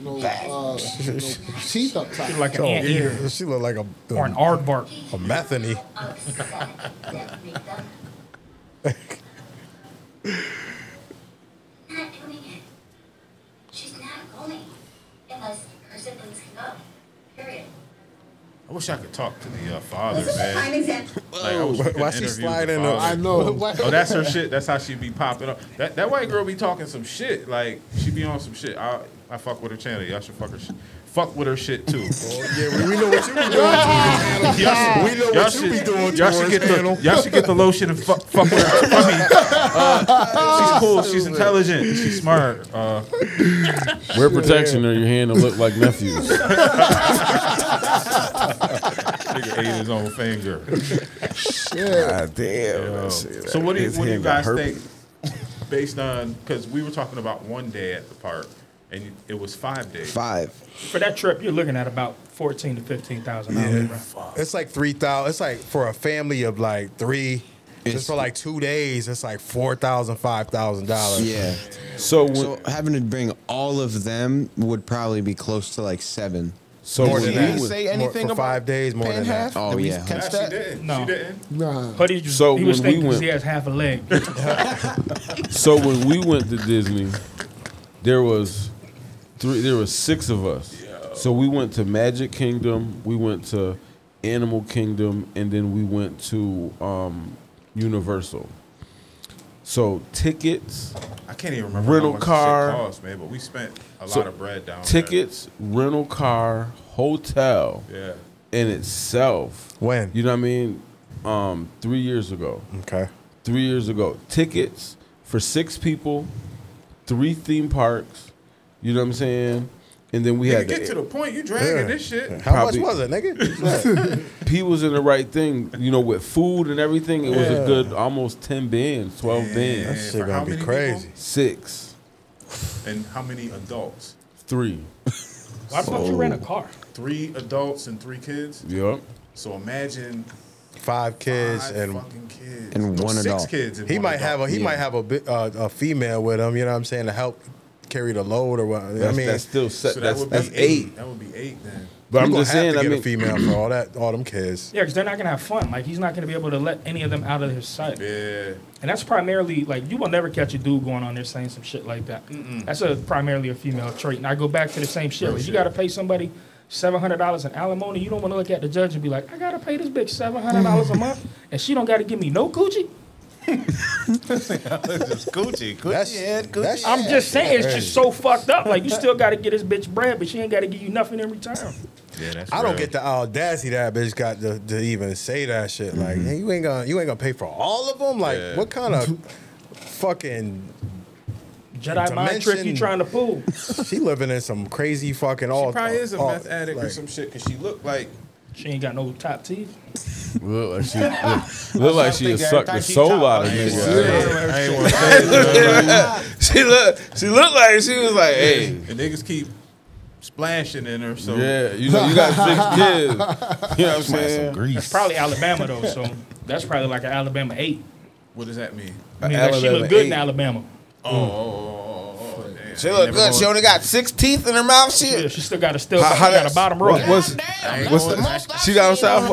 teeth up top. She look like an anteater. Yeah, she look like a or an aardvark. A methany. Not doing it. She's not going unless her siblings can go. Period. I wish I could talk to the father, This is a prime man. example. Like, I wish we could Why she interview the sliding? father. I know. Oh, that's her shit. That's how she be popping up. That white girl be talking some shit. Like, she be on some shit. I fuck with her channel. Y'all should fuck her shit. Fuck with her shit too. Oh, yeah, we know what you be doing to her channel. We know what you be doing to her channel. Y'all should get the lotion and fuck with her. She's cool. She's intelligent. She's smart. Wear protection or your hand will look like nephews. Nigga ate his own finger. God damn. So what do you guys think? Based on, because we were talking about one day at the park, and it was 5 days. 5. For that trip, you're looking at about $14,000 to $15,000. Bro. It's like 3,000. It's like for a family of like 3. Just for like 2 days, it's like $4,000, $5,000. Yeah. So having to bring all of them would probably be close to like 7. So More when than you that. say anything for about 5 days, more than that. Oh, Did we yeah. catch She that? didn't. No. She didn't. Nah. But he So was when we thinking because went- he has half a leg. So when we went to Disney, there was 6 of us. So we went to Magic Kingdom, we went to Animal Kingdom, and then we went to Universal. So tickets, I can't even remember rental how much car, shit cost, man. But we spent a lot of bread down tickets, rental car, hotel there. in itself. When? You know what I mean? 3 years ago. Okay. 3 years ago. Tickets for 6 people, 3 theme parks. You know what I'm saying? And then we Yeah. had Get to the point. You dragging this shit. How Probably- much was it, nigga? P was in the right thing, you know, with food and everything. It was a good almost 10 bands, 12 That bands. shit For how gonna be many crazy. 6, And how many adults? 3. Why the fuck you rent a car? 3 adults and 3 kids. Yep. So imagine 5 kids 5 and fucking kids and one 6 adult. kids. And he one might adult. have a female with him. You know what I'm saying, to help carry the load or what. I mean, That's still set. So that would That's be 8. That would be 8 then. But I'm you just gonna saying, have I to get mean, a female for all them kids. Yeah, because they're not going to have fun. Like, he's not going to be able to let any of them out of his sight. Yeah. And that's primarily, like, you will never catch a dude going on there saying some shit like that. That's primarily a female trait. And I go back to the same shit. Like, you got to pay somebody $700 in alimony. You don't want to look at the judge and be like, I got to pay this bitch $700 a month, and she don't got to give me no coochie. Just Gucci. That's- I'm just saying, it's just so fucked up. Like, you still got to get this bitch bread, but she ain't got to give you nothing in return. Yeah, that's I don't real. get the audacity that bitch got to even say that shit. Like, hey, you ain't gonna pay for all of them. Like, Yeah. what kind of fucking Jedi mind trick you trying to pull. She living in some crazy fucking She probably is a meth addict or some shit because she looked like She ain't got no top teeth. Look like she had sucked the soul out of nigga. I ain't want to say it. She looked like she was like, hey. And niggas keep splashing in her. So Yeah, you know, you got 6 kids. You know what I'm saying? That's probably Alabama though, so that's probably like an Alabama 8. What does that mean? I mean, like, she Alabama look good 8. in Alabama. Damn. She look good. She only got 6 teeth in her mouth. Yeah, Shit. she still got a bottom row. She down south?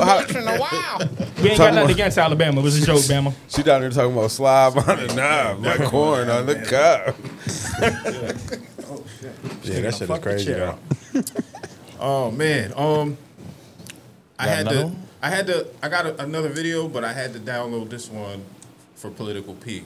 We ain't got nothing against Alabama. It was a joke, Bama. She down there talking about slob on the knob, like corn on the cup. Yeah, that shit is crazy though. Oh man. I got another video, but I had to download this one for Political P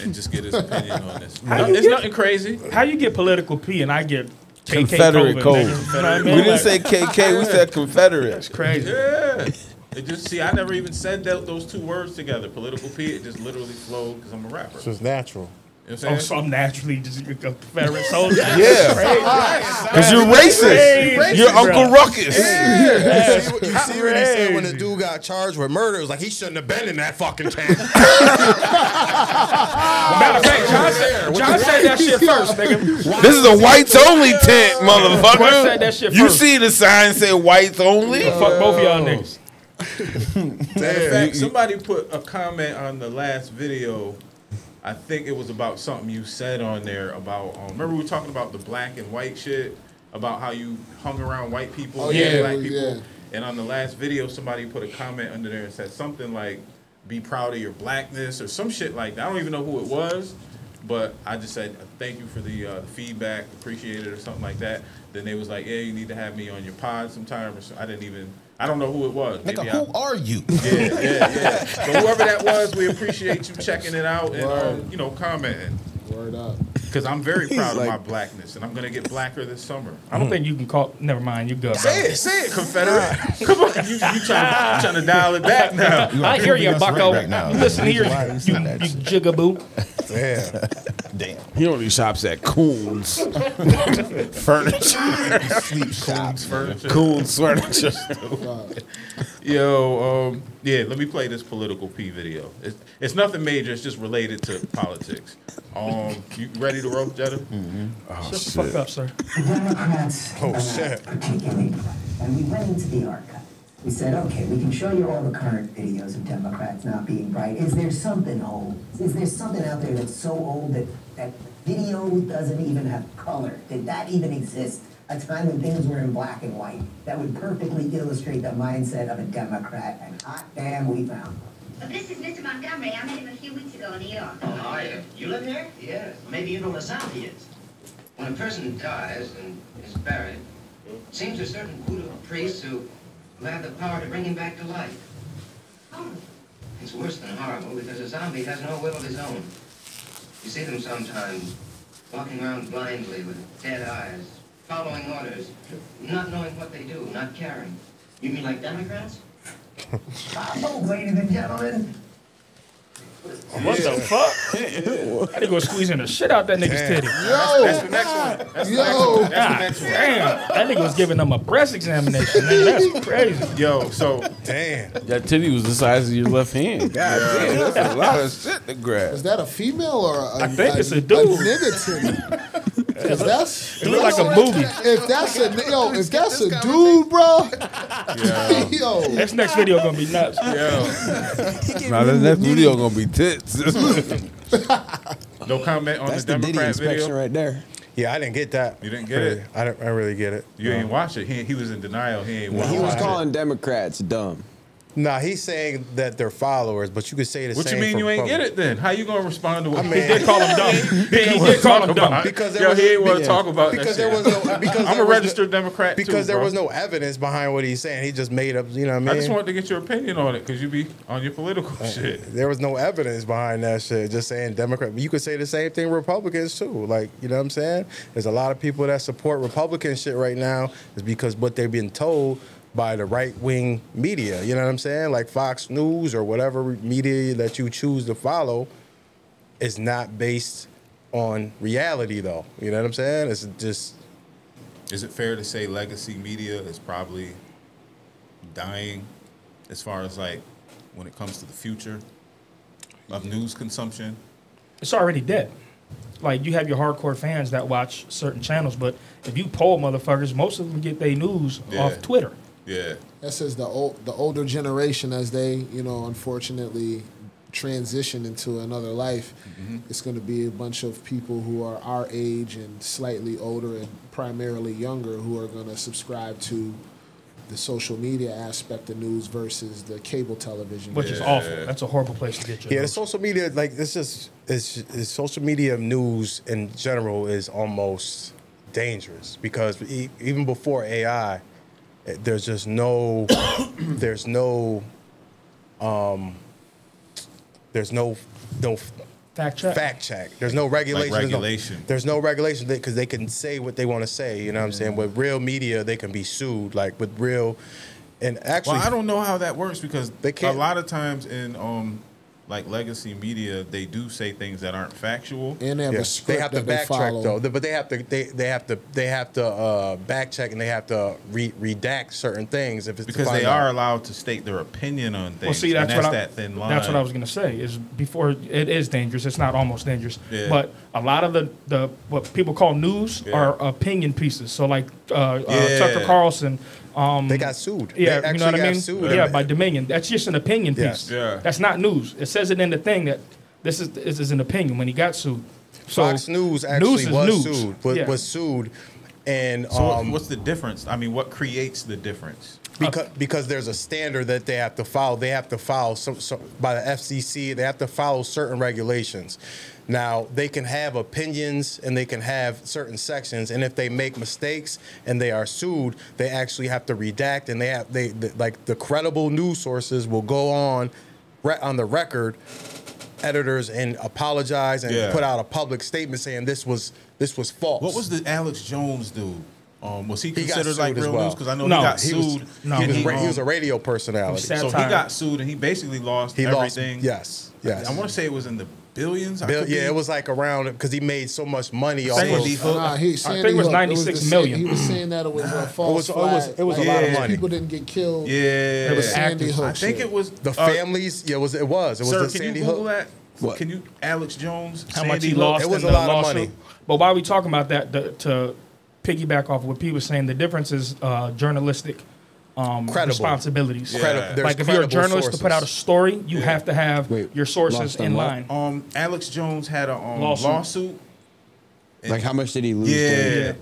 and just get his opinion on this. It's nothing crazy. How you get political P and I get KK Confederate COVID, code. nigga? You know what I mean? We didn't Like, say KK, we said Confederate. that's crazy. Yeah. It just see, I never even said those two words together. Political P. It just literally flowed because I'm a rapper. So it's natural. You know what I'm so I'm naturally just a Confederate soldier. Yeah, because you're racist. You're Uncle Ruckus. Yeah. You see what he said when the dude got charged with murder? It was like he shouldn't have been in that fucking tent. Matter of fact, John said that shit first, nigga. This is a whites only tent, motherfucker. John said that shit first. You see the sign say whites only? Fuck both of y'all niggas. Matter of fact, somebody put a comment on the last video. I think it was about something you said on there about. Remember we were talking about the black and white shit, about how you hung around white people, black people. Yeah. And on the last video, somebody put a comment under there and said something like, "Be proud of your blackness" or some shit like that. I don't even know who it was, but I just said thank you for the feedback, appreciate it, or something like that. Then they was like, "Yeah, you need to have me on your pod sometime." Or so. I don't know who it was. Nigga, who are you? Yeah. So whoever that was, we appreciate you checking it out and commenting. Word up. Because I'm very proud of my blackness, and I'm gonna get blacker this summer. I don't think you can call. Never mind, you go. Say it, Confederate. Come on, you trying to dial it back now. I hear you, Bucko. Right now. Listen here, you jigaboo. Damn. He only shops at Coons Furniture. Sleep Coons Furniture. Coons Furniture. Yo, let me play this Political P video. It's nothing major. It's just related to politics. You ready to roll, Jetta? Mm-hmm. Shut the fuck up, sir. The Democrats, particularly, and we went into the archive. We said, okay, we can show you all the current videos of Democrats not being bright. Is there something old? Is there something out there that's so old that video doesn't even have color? Did that even exist? A time when things were in black and white that would perfectly illustrate the mindset of a Democrat, and hot damn, we found one. But this is Mr. Montgomery. I met him a few weeks ago in New York. Oh, are you? You live there? Yes. Maybe you know what zombie is. When a person dies and is buried, it seems a certain voodoo priest who have the power to bring him back to life. Oh. It's worse than horrible because a zombie has no will of his own. You see them sometimes walking around blindly with dead eyes, following orders, not knowing what they do, not caring. You mean like Democrats? Bravo, ladies and gentlemen. What the fuck? I think we're squeezing the shit out that nigga's titty. Yo, that's the next one. That's the next one. Damn, that nigga was giving them a breast examination. Nigga, that's crazy. Yo, so damn, that titty was the size of your left hand. God damn, that's a lot of shit to grab. Is that a female or I think it's a dude. A nigga titty? Cause that's it look like a movie. If that's a dude, bro. Yo, this next video gonna be nuts. Now this next video gonna be tits. No comment on That's the Democrat video right there. Yeah, I didn't get that. You didn't get it? I didn't really get it. You ain't watch it. He was in denial. He ain't watch it. He was calling Democrats dumb. Nah, he's saying that they're followers, but you could say the what same. What you mean you ain't Republic. get it then? How you gonna respond to what he did call him dumb? He did call him dumb because he didn't want to talk about because that there shit. was no because I'm a registered Democrat because too, there was no evidence behind what he's saying. He just made up. You know what I mean? I just wanted to get your opinion on it because you be on your political shit. There was no evidence behind that shit. Just saying Democrat. But you could say the same thing Republicans too. Like, you know what I'm saying? There's a lot of people that support Republican shit right now is because what they've been told by the right-wing media, you know what I'm saying? Like Fox News or whatever media that you choose to follow is not based on reality, though. You know what I'm saying? It's just... Is it fair to say legacy media is probably dying as far as, like, when it comes to the future of news consumption? It's already dead. Like, you have your hardcore fans that watch certain channels, but if you poll motherfuckers, most of them get their news off Twitter. Yeah. That says the older generation, as they, unfortunately transition into another life, it's going to be a bunch of people who are our age and slightly older and primarily younger who are going to subscribe to the social media aspect of news versus the cable television. Which is awful. That's a horrible place to get your news. The social media, like, it's social media news in general is almost dangerous because even before AI, there's just no, there's no fact check. There's no regulation. Like regulation. There's no regulation because they can say what they want to say. You know what I'm saying? With real media, they can be sued. Like with real And actually, well, I don't know how that works because they can't. A lot of times in like legacy media, they do say things that aren't factual, and they have a script they have to that backtrack though. But they have to backcheck and they have to redact certain things if it's because they are allowed to state their opinion on things. Well, see, that's that thin line. That's what I was going to say. Is before it is dangerous. It's not almost dangerous, but a lot of the what people call news are opinion pieces. So like Tucker Carlson. They got sued. Yeah, you know what I mean? Yeah, by Dominion. That's just an opinion piece. Yeah. That's not news. It says it in the thing that this is an opinion when he got sued. So Fox News actually was sued. And so what's the difference? I mean, what creates the difference? Because there's a standard that they have to follow. They have to follow by the FCC. They have to follow certain regulations. Now, they can have opinions and they can have certain sections, and if they make mistakes and they are sued, they actually have to redact, and they like the credible news sources will go on the record, editors, and apologize and put out a public statement saying this was false. What was the Alex Jones dude? Was he considered like real news? Because I know he got sued. He was a radio personality. So he got sued and he basically lost everything. Yes. I want to say it was in the billions. It was like around because he made so much money off Sandy Hook. I think it was 96 million. He was saying that it was a false flag. It was a lot of money. People didn't get killed. Yeah, it was Sandy Hook. I think it was the families. Yeah, it was. It was sir, the Sandy Hook. Can you Google that? What? Can you Alex Jones? How much he lost? It was a lot of money. But while we talking about that, to piggyback off what P was saying, the difference is journalistic responsibilities. Yeah. Like if you're a journalist to put out a story, you have to have your sources in line. Alex Jones had a lawsuit. Like how much did he lose? Yeah.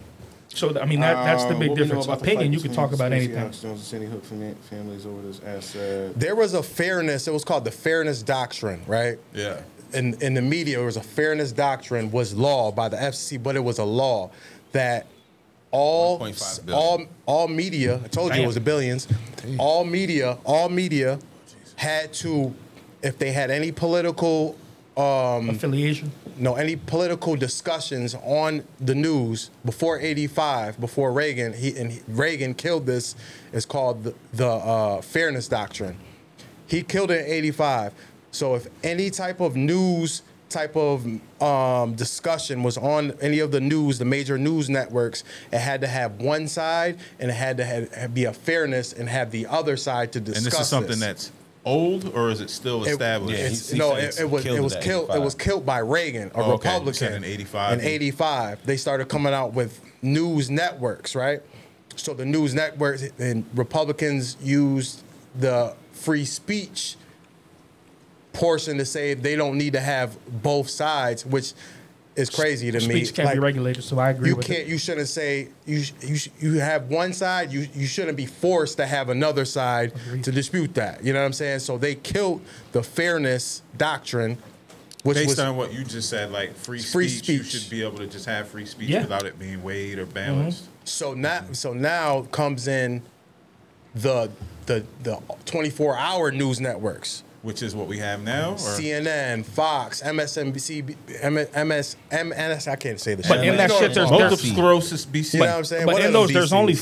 So I mean that's the big difference. Opinion, you can talk about anything. Alex Jones and Sandy Hook families over this asset. There was a fairness. It was called the fairness doctrine, right? Yeah. In the media, there was a fairness doctrine was law by the FCC, but it was a law that all media. I told you it was the billions. All media had to, if they had any political affiliation. No, any political discussions on the news before '85, before Reagan. Reagan killed this. It's called the fairness doctrine. He killed it in '85. So if any type of news, discussion was on any of the major news networks, it had to have one side and it had to be a fairness and have the other side to discuss. And this is something that's old, or is it still established? It was killed by Reagan, a Republican. In '85. In '85, they started coming out with news networks, right? So the news networks and Republicans used the free speech portion to say they don't need to have both sides, which is crazy to me. Speech can't be regulated, so I agree with it. You shouldn't say you have one side. You shouldn't be forced to have another side to dispute that. You know what I'm saying? So they killed the fairness doctrine, which based on what you just said, like free speech. You should be able to just have free speech without it being weighed or balanced. So now comes in the 24-hour news networks. Which is what we have now? Or? CNN, Fox, MSNBC, MS, I can't say the shit. But in that shit, there's multiple sclerosis, BC. You know what I'm saying? But in those, there's only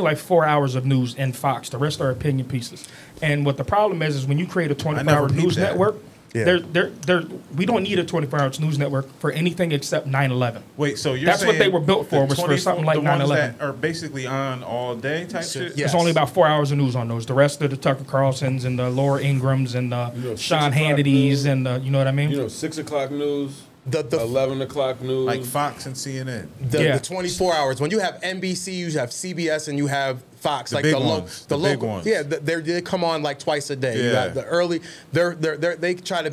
like 4 hours of news in Fox. The rest are opinion pieces. And what the problem is when you create a 24-hour news network, we don't need a 24-hour news network for anything except 9/11. Wait, so you're that's saying what they were built for, was for something like 9/11. That are basically on all day type shit? There's only about 4 hours of news on those. The rest of the Tucker Carlsons and the Laura Ingrams and the Sean Hannity's and you know what I mean? 6 o'clock news. The 11 o'clock news. Like Fox and CNN. The 24 hours. When you have NBC, you have CBS, and you have Fox. The like big the ones. The big local ones. Yeah, they come on like twice a day. Yeah. You got the early. They try to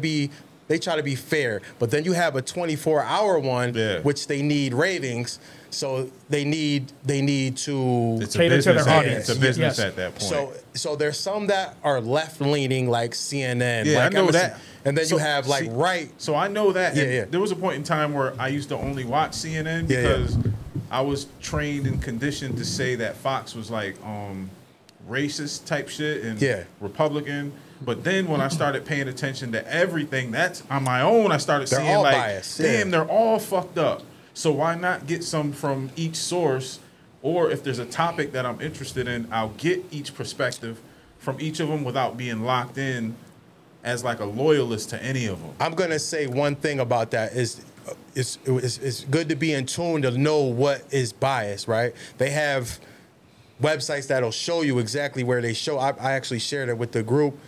be fair, but then you have a 24-hour one, which they need ratings. So they need to cater to their audience. It's a business at that point. So there's some that are left leaning, like CNN. Yeah, like I know that. And then you have like right. So I know that. Yeah. There was a point in time where I used to only watch CNN because I was trained and conditioned to say that Fox was like racist type shit and Republican. But then when I started paying attention to everything that's on my own, I started seeing like, biased. damn, they're all fucked up. So why not get some from each source Or if there's a topic that I'm interested in, I'll get each perspective from each of them without being locked in as like a loyalist to any of them. I'm gonna say one thing about that is it's good to be in tune to know what is biased, right? They have websites that'll show you exactly where they show. I actually shared it with the group,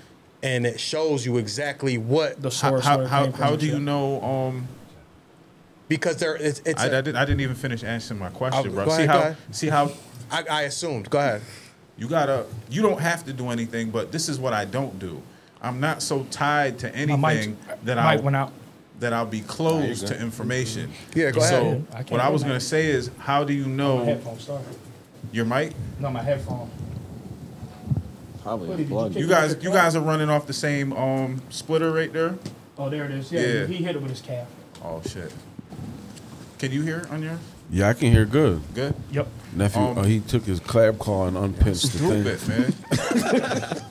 and it shows you exactly what the source. How do you know? Because I didn't even finish answering my question, bro. See how I assumed. Go ahead. You don't have to do anything, but this is what I don't do. I'm not so tied to anything that I'll be closed to information. Yeah, go ahead. So what I was gonna say is, how do you know? My headphone started. Your mic? No, my headphone. Probably plugged. You guys are running off the same splitter right there. Oh, there it is. Yeah, he hit it with his calf. Oh shit. Can you hear on yours? Yeah, I can hear good. Good? Yep. Nephew, he took his clap call and unpinched the thing. Stupid, man.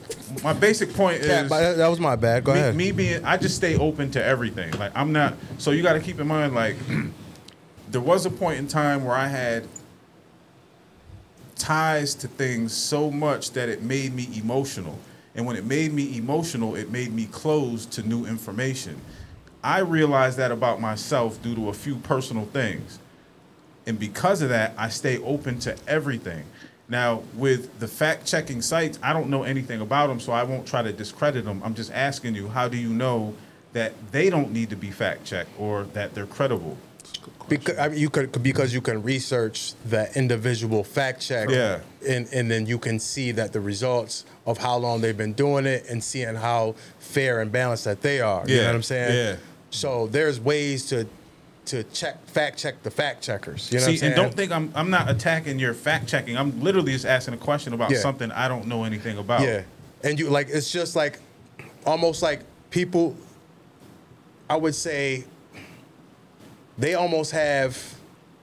My basic point is... that was my bad. Go ahead. I just stay open to everything. Like, I'm not... So you got to keep in mind, like, there was a point in time where I had ties to things so much that it made me emotional. And when it made me emotional, it made me closed to new information. I realized that about myself due to a few personal things. And because of that, I stay open to everything. Now, with the fact-checking sites, I don't know anything about them, so I won't try to discredit them. I'm just asking you, how do you know that they don't need to be fact-checked or that they're credible? Because you can research the individual fact-check, and then you can see that the results of how long they've been doing it and seeing how fair and balanced that they are. You know what I'm saying? Yeah. So there's ways to fact check the fact checkers. You know what I'm saying? And don't think I'm not attacking your fact checking. I'm literally just asking a question about something I don't know anything about. Yeah. And you like it's just like almost like people, I would say they almost have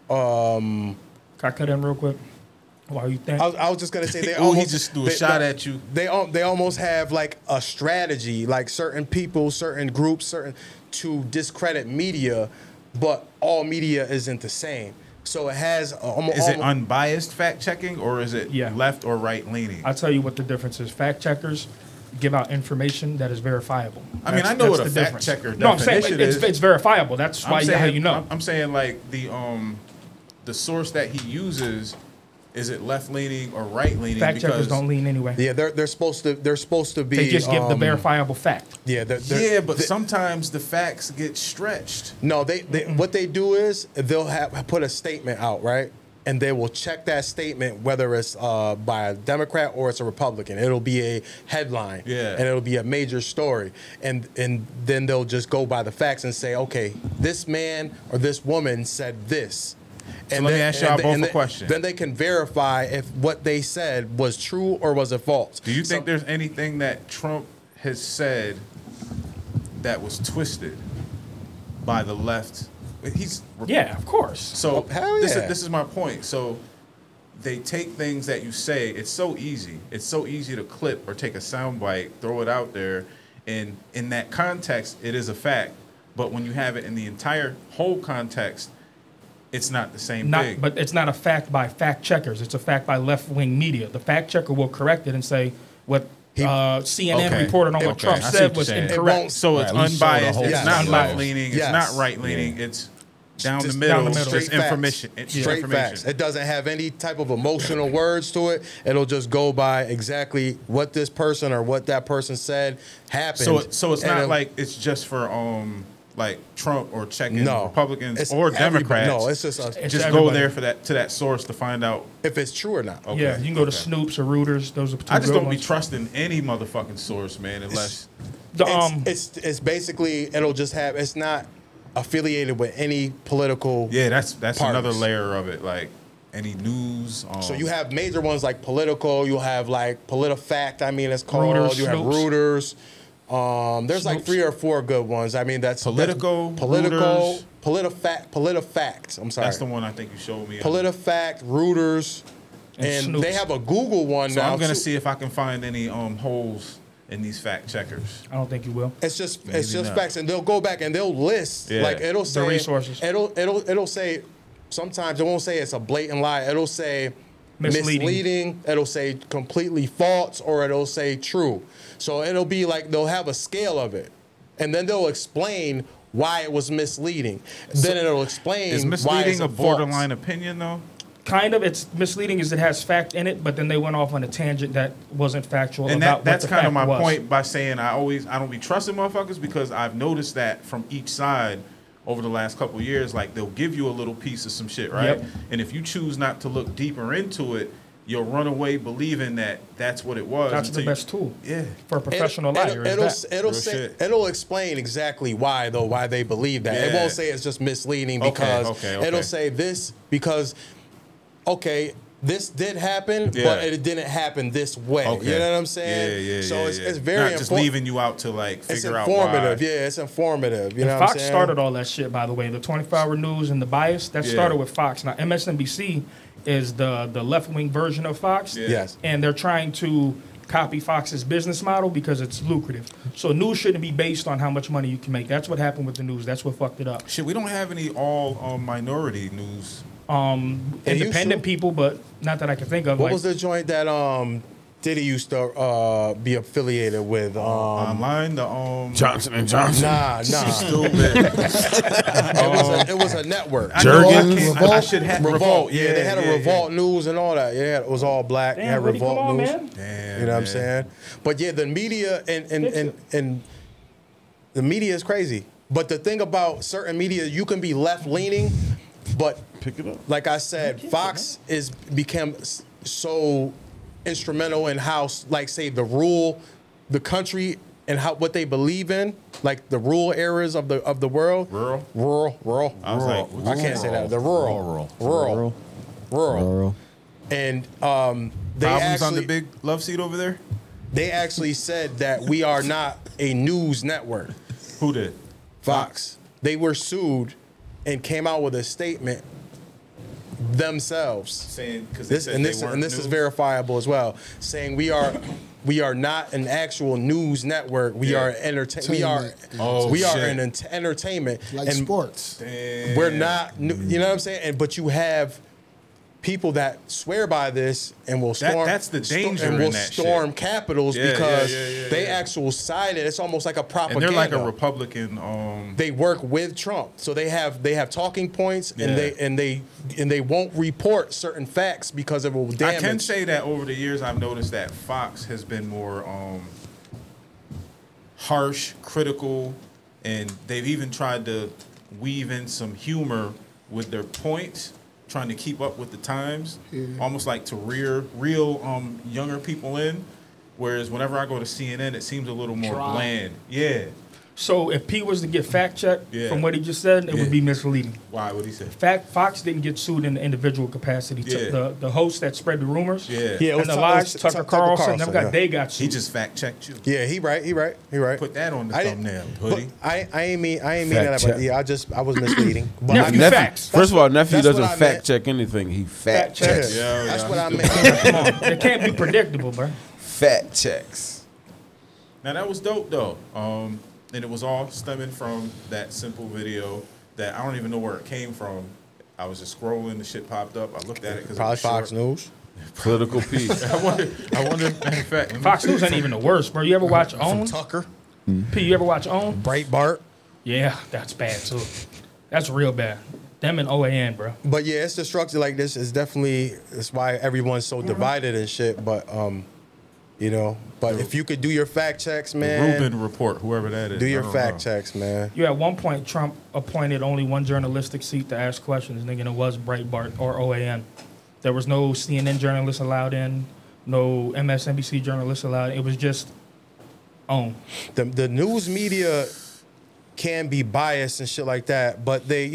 Can I cut in real quick? While you think? I was just gonna say they almost he just threw a shot at you. They almost have like a strategy, like certain people, certain groups, to discredit media, but all media isn't the same. So it has almost. Is it unbiased fact checking or is it left or right leaning? I'll tell you what the difference is. Fact checkers give out information that is verifiable. I mean, I know what a fact checker definition I'm saying it's verifiable. That's why how you know. I'm saying like the source that he uses. Is it left leaning or right leaning? Fact checkers don't lean anyway. Yeah, they're supposed to be. They just give the verifiable fact. Yeah, but sometimes the facts get stretched. No, they what they do is they'll put a statement out, right, and they will check that statement whether it's by a Democrat or it's a Republican. It'll be a headline, and it'll be a major story, and then they'll just go by the facts and say, okay, this man or this woman said this. So let me ask y'all both a question. Then they can verify if what they said was true or was it false. Do you think there's anything that Trump has said that was twisted by the left? Yeah, of course. So this is my point. So they take things that you say. It's so easy. It's so easy to clip or take a soundbite, throw it out there, and in that context, it is a fact. But when you have it in the whole context, it's not the same thing. But it's not a fact by fact checkers. It's a fact by left-wing media. The fact checker will correct it and say what CNN reported on what Trump said was incorrect. So it's unbiased. It's not left-leaning. It's not right-leaning. It's down the middle. It's information. Straight facts. It doesn't have any type of emotional words to it. It'll just go by exactly what this person or what that person said happened. So it's not like it's just for like Trump or checking Republicans or Democrats. No, it's just go there to that source to find out if it's true or not. Okay. Yeah, you can go to Snoops or Reuters. Those are two I just don't ones. be trusting any motherfucking source, man, unless it's basically it'll just have it's not affiliated with any political. Yeah, that's parties. another layer of it. Like any news. So you have major ones like Politico. You'll have like PolitiFact. I mean, it's called. Reuters, you have Reuters. There's like 3 or 4 good ones. I mean, that's Politico, PolitiFact. I'm sorry. That's the one I think you showed me. PolitiFact, Reuters, and they have a Google one now. So I'm gonna see if I can find any holes in these fact checkers. I don't think you will. It's just facts, and they'll go back and they'll list like it'll say the resources. It'll say sometimes it won't say it's a blatant lie. It'll say misleading, it'll say completely false, or it'll say true. So it'll be like they'll have a scale of it, and then they'll explain why it was misleading. Then it'll explain is misleading why a borderline false. Opinion though. Kind of, it's misleading as it has fact in it, but then they went off on a tangent that wasn't factual. And that's kind of my point by saying I don't be trusting motherfuckers, because I've noticed that from each side over the last couple of years, like they'll give you a little piece of some shit, right? Yep. And if you choose not to look deeper into it, you'll run away believing that that's what it was. That's the best tool. Yeah, for a professional liar. It'll explain exactly why they believe that. Yeah. It won't say it's just misleading because it'll say this because. Okay, this did happen, but it didn't happen this way. Okay. You know what I'm saying? Yeah. So it's very not just leaving you out to like figure out why. It's informative. Yeah, it's informative. You know what I'm saying? Fox started all that shit, by the way. The 24-hour news and the bias, that started with Fox. Now, MSNBC is the left-wing version of Fox. Yeah. Yes. And they're trying to copy Fox's business model because it's lucrative. So news shouldn't be based on how much money you can make. That's what happened with the news. That's what fucked it up. Shit, we don't have any all minority news. Independent people, but not that I can think of. What was the joint that Diddy used to be affiliated with? Online, the Johnson & Johnson. Nah. Stupid. It was a network. Jergens. I should have Revolt. Yeah, they had a Revolt News and all that. Yeah, it was all black. Damn, they had Revolt News. Man. Damn, you know what I'm saying? But yeah, the media and the media is crazy. But the thing about certain media, you can be left leaning, but pick it up. Like I said, Fox became so instrumental in how, like, say, the country and what they believe in, like the rural areas of the world. Rural. I was like, I can't say that. The rural. And they actually on the big love seat over there. They actually said that we are not a news network. Who did? Fox. They were sued and came out with a statement themselves saying this is verifiable as well, saying we are not an actual news network. We are entertainment. We are an entertainment like and sports. Damn. We're not. You know what I'm saying? But you have people that swear by this and will storm. That's the danger and will in that storm shit. capitals because they actual side it. It's almost like a propaganda. And they're like a Republican. They work with Trump, so they have talking points, and they won't report certain facts because it will damage. I can say that over the years, I've noticed that Fox has been more harsh, critical, and they've even tried to weave in some humor with their points, trying to keep up with the times, almost like to real younger people in. Whereas whenever I go to CNN, it seems a little more bland. Yeah. So if P was to get fact checked from what he just said, it would be misleading. Why? What he said? Fox didn't get sued in the individual capacity. The host that spread the rumors, and the lies, Tucker Carlson, they got sued. He just fact checked you. Yeah, he right. Put that on the thumbnail, hoodie. I ain't mean that, but I was misleading. But nephew facts. First of all, nephew doesn't fact check anything. He fact checks. That's what I meant. Come on, it can't be predictable, bro. Fact checks. Now that was dope though. And it was all stemming from that simple video that I don't even know where it came from. I was just scrolling, the shit popped up. I looked at it because probably Fox News. Political piece. I wonder. Matter of fact, Fox News ain't even the worst, bro. You ever watch OWN? Tucker. P, you ever watch OWN? Breitbart. Yeah, that's bad too. That's real bad. Them and OAN, bro. But yeah, it's destructive like this. It's why everyone's so divided and shit. But But if you could do your fact checks, man. The Rubin Report, whoever that is. Do your fact checks, man. At one point, Trump appointed only one journalistic seat to ask questions, and it was Breitbart or OAN. There was no CNN journalists allowed in, no MSNBC journalists allowed. It was just OWN. The news media can be biased and shit like that, but they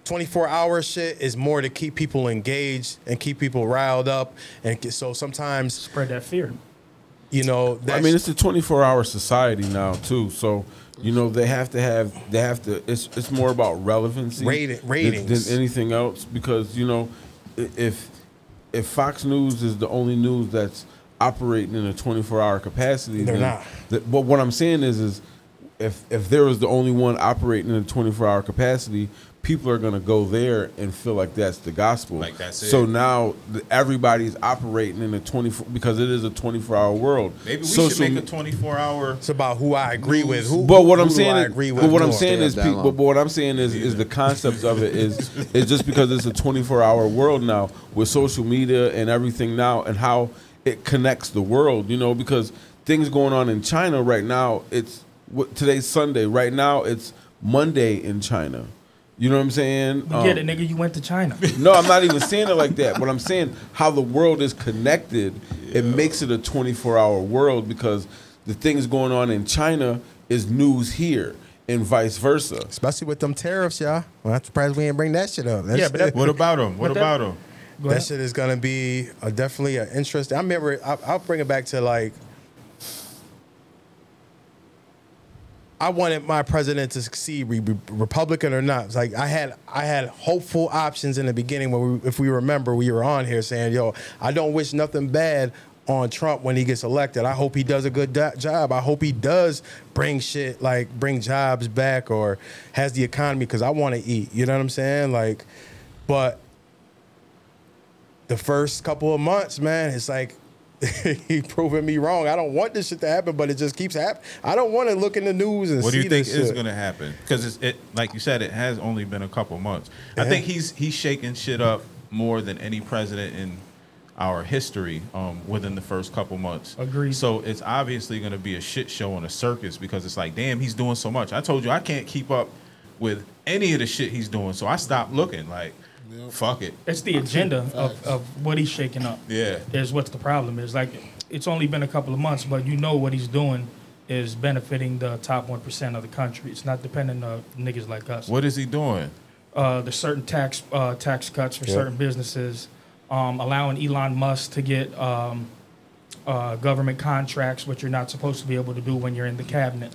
24-hour shit is more to keep people engaged and keep people riled up, and so sometimes spread that fear. It's a 24-hour society now too, so they have to. It's more about relevancy, ratings than anything else, because if Fox News is the only news that's operating in a 24-hour capacity, they're not. But what I'm saying is if there was the only one operating in a 24-hour capacity, people are gonna go there and feel like that's the gospel. Like that's it. So now everybody's operating in a 24 because it is a 24-hour world. Maybe we should make a 24-hour. It's about who I agree with. But what I'm saying is the concepts of it is just because it's a 24-hour world now with social media and everything now and how it connects the world. Because things going on in China right now. Today's Sunday. Right now it's Monday in China. You know what I'm saying? Get it, nigga. You went to China. No, I'm not even saying it like that. But I'm saying how the world is connected. Yeah. It makes it a 24-hour world because the things going on in China is news here and vice versa. Especially with them tariffs, y'all. Well, I'm surprised we didn't bring that shit up. What about them? What about them? That shit is going to be definitely an interesting. I remember, I'll bring it back to like, I wanted my president to succeed, Republican or not. It's like I had hopeful options in the beginning when if we remember, we were on here saying, "Yo, I don't wish nothing bad on Trump when he gets elected. I hope he does a good job. I hope he does bring jobs back or has the economy because I want to eat." You know what I'm saying? Like, but the first couple of months, man, it's like. He proving me wrong. I don't want this shit to happen, but it just keeps happening. I don't want to look in the news and see this. What do you think is shit. going to happen? Because it, like you said, it has only been a couple months. Yeah. I think he's shaking shit up more than any president in our history within the first couple months. Agreed. So it's obviously going to be a shit show and a circus because it's like, damn, he's doing so much. I told you I can't keep up with any of the shit he's doing, so I stopped looking. Like, fuck it. It's the agenda of what he's shaking up. Yeah. Is what's the problem is. Like, it's only been a couple of months, but what he's doing is benefiting the top 1% of the country. It's not dependent on niggas like us. What is he doing? There's certain tax cuts for certain businesses, allowing Elon Musk to get government contracts, which you're not supposed to be able to do when you're in the cabinet.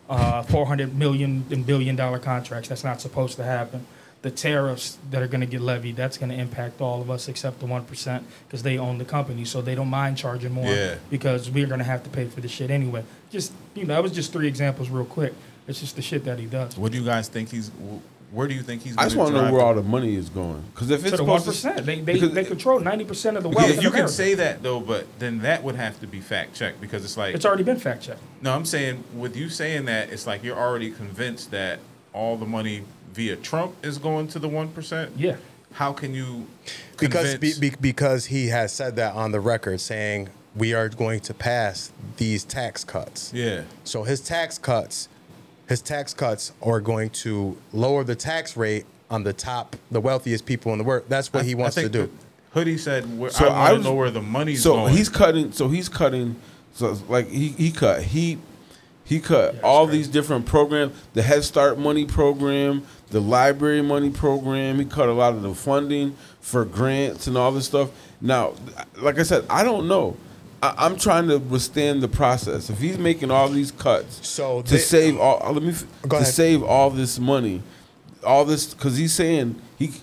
$400 million and $1 billion contracts. That's not supposed to happen. The tariffs that are going to get levied, that's going to impact all of us except the 1% because they own the company, so they don't mind charging more because we're going to have to pay for the shit anyway. Just, that was just 3 examples real quick. It's just the shit that he does. What do you guys think where do you think he's going to I just want to know where all the money is going. Because if it's to the 1%, they control 90% of the wealth. You can say that, though, but then that would have to be fact-checked because it's like... It's already been fact-checked. No, I'm saying, with you saying that, it's like you're already convinced that all the money via Trump is going to the 1%? Yeah. How can you because he has said that on the record, saying we are going to pass these tax cuts. Yeah. So his tax cuts are going to lower the tax rate on the wealthiest people in the world. That's what he wants to do. Hoodie said, I want to know where the money's going. He's cutting. So like he cut all these different programs, the Head Start money program, the library money program. He cut a lot of the funding for grants and all this stuff. Now, like I said, I don't know. I'm trying to withstand the process. If he's making all these cuts save all this money, all this because he's saying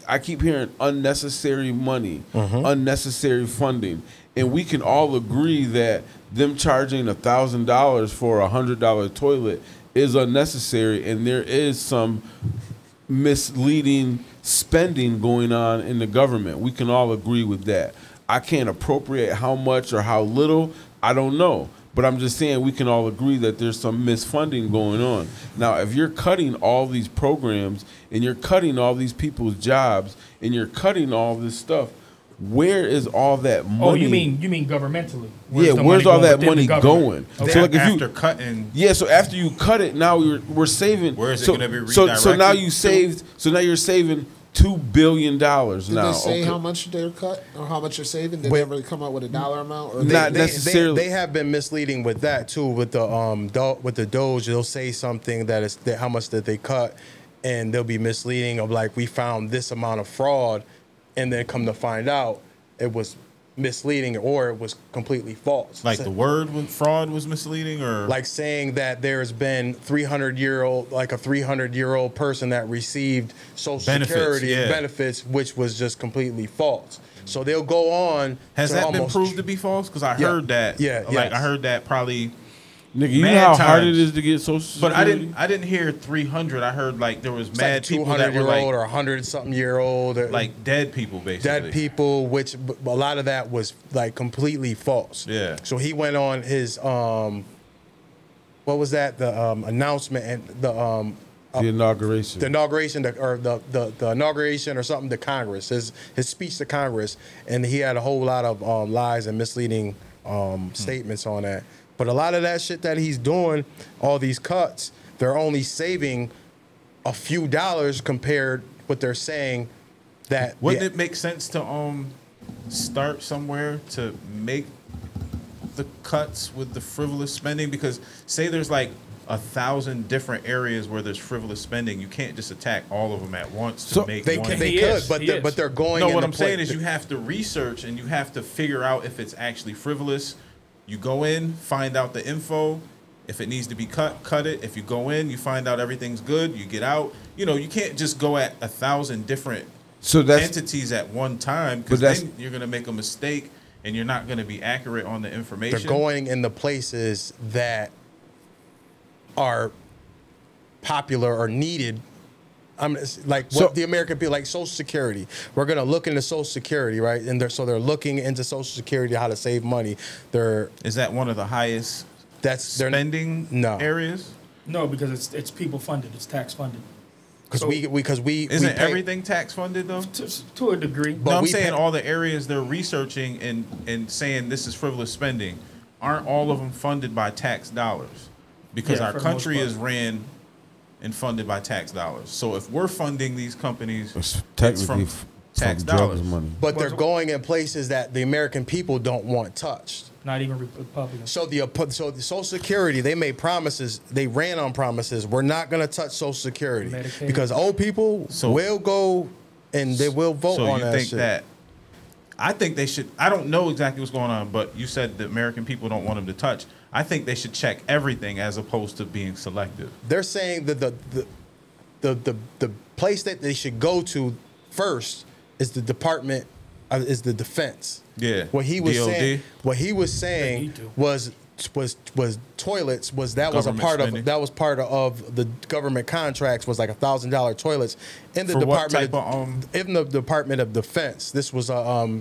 I keep hearing unnecessary money, unnecessary funding, and we can all agree that them charging $1,000 for a $100 toilet is unnecessary, and there is some misleading spending going on in the government. We can all agree with that. I can't appropriate how much or how little. I don't know. But I'm just saying we can all agree that there's some misfunding going on. Now, if you're cutting all these programs and you're cutting all these people's jobs and you're cutting all this stuff, where is all that money? Oh, you mean governmentally? Where's all that money going? Okay. So like after cutting, so after you cut it, now we're saving. Where is it going to be redirected? So now you saved. So now you're saving $2 billion now. Did they say how much they're cut or how much you're saving? Did they ever come up with a dollar amount? Or not necessarily. They have been misleading with that too. With the Doge, they'll say something that how much that they cut, and they'll be misleading of like we found this amount of fraud, and then come to find out it was misleading or it was completely false. Like the word fraud was misleading, or like saying that there's been a 300-year-old person that received Social Security benefits, which was just completely false. So they'll go on. Has that been proved to be false? Because I heard that. Yeah. Like I heard that probably Nigga, you know how hard it is to get Social Security? But I didn't hear 300. I heard like there was mad like people that were like or 100-something-year-old, like dead people basically. Dead people, which a lot of that was like completely false. Yeah. So he went on his what was that? The announcement and the inauguration. The inauguration, the inauguration or something to Congress. His speech to Congress, and he had a whole lot of lies and misleading statements on that. But a lot of that shit that he's doing, all these cuts, they're only saving a few dollars compared what they're saying. That wouldn't it make sense to start somewhere to make the cuts with the frivolous spending? Because say there's like 1,000 different areas where there's frivolous spending, you can't just attack all of them at once to make one. They could, but they're going. No, what I'm saying is you have to research and you have to figure out if it's actually frivolous. You go in, find out the info. If it needs to be cut it. If you go in, you find out everything's good, you get out. You know, you can't just go at 1,000 different entities at one time, because then you're going to make a mistake and you're not going to be accurate on the information. They're going in the places that are popular or needed. What the American people, like Social Security. We're gonna look into Social Security, right? And they're looking into Social Security, how to save money. Is that one of the highest spending areas? No, because it's people funded. It's tax funded. Because we isn't everything tax funded though? To a degree. But I'm saying all the areas they're researching and saying this is frivolous spending, aren't all of them funded by tax dollars? Because our country is ran and funded by tax dollars. So if we're funding these companies, it's from tax dollars. Money. But they're going in places that the American people don't want touched. Not even Republicans. So the Social Security, they made promises. They ran on promises. We're not going to touch Social Security Medicaid. Because old people will go and they will vote on that shit. That? I think they should. I don't know exactly what's going on, but you said the American people don't want them to touch. I think they should check everything as opposed to being selective. They're saying that the place that they should go to first is the Department is the Defense. Yeah. What he was DOD. saying. What he was saying was toilets was part of the government contracts was like $1,000 toilets in the Department of Defense. This was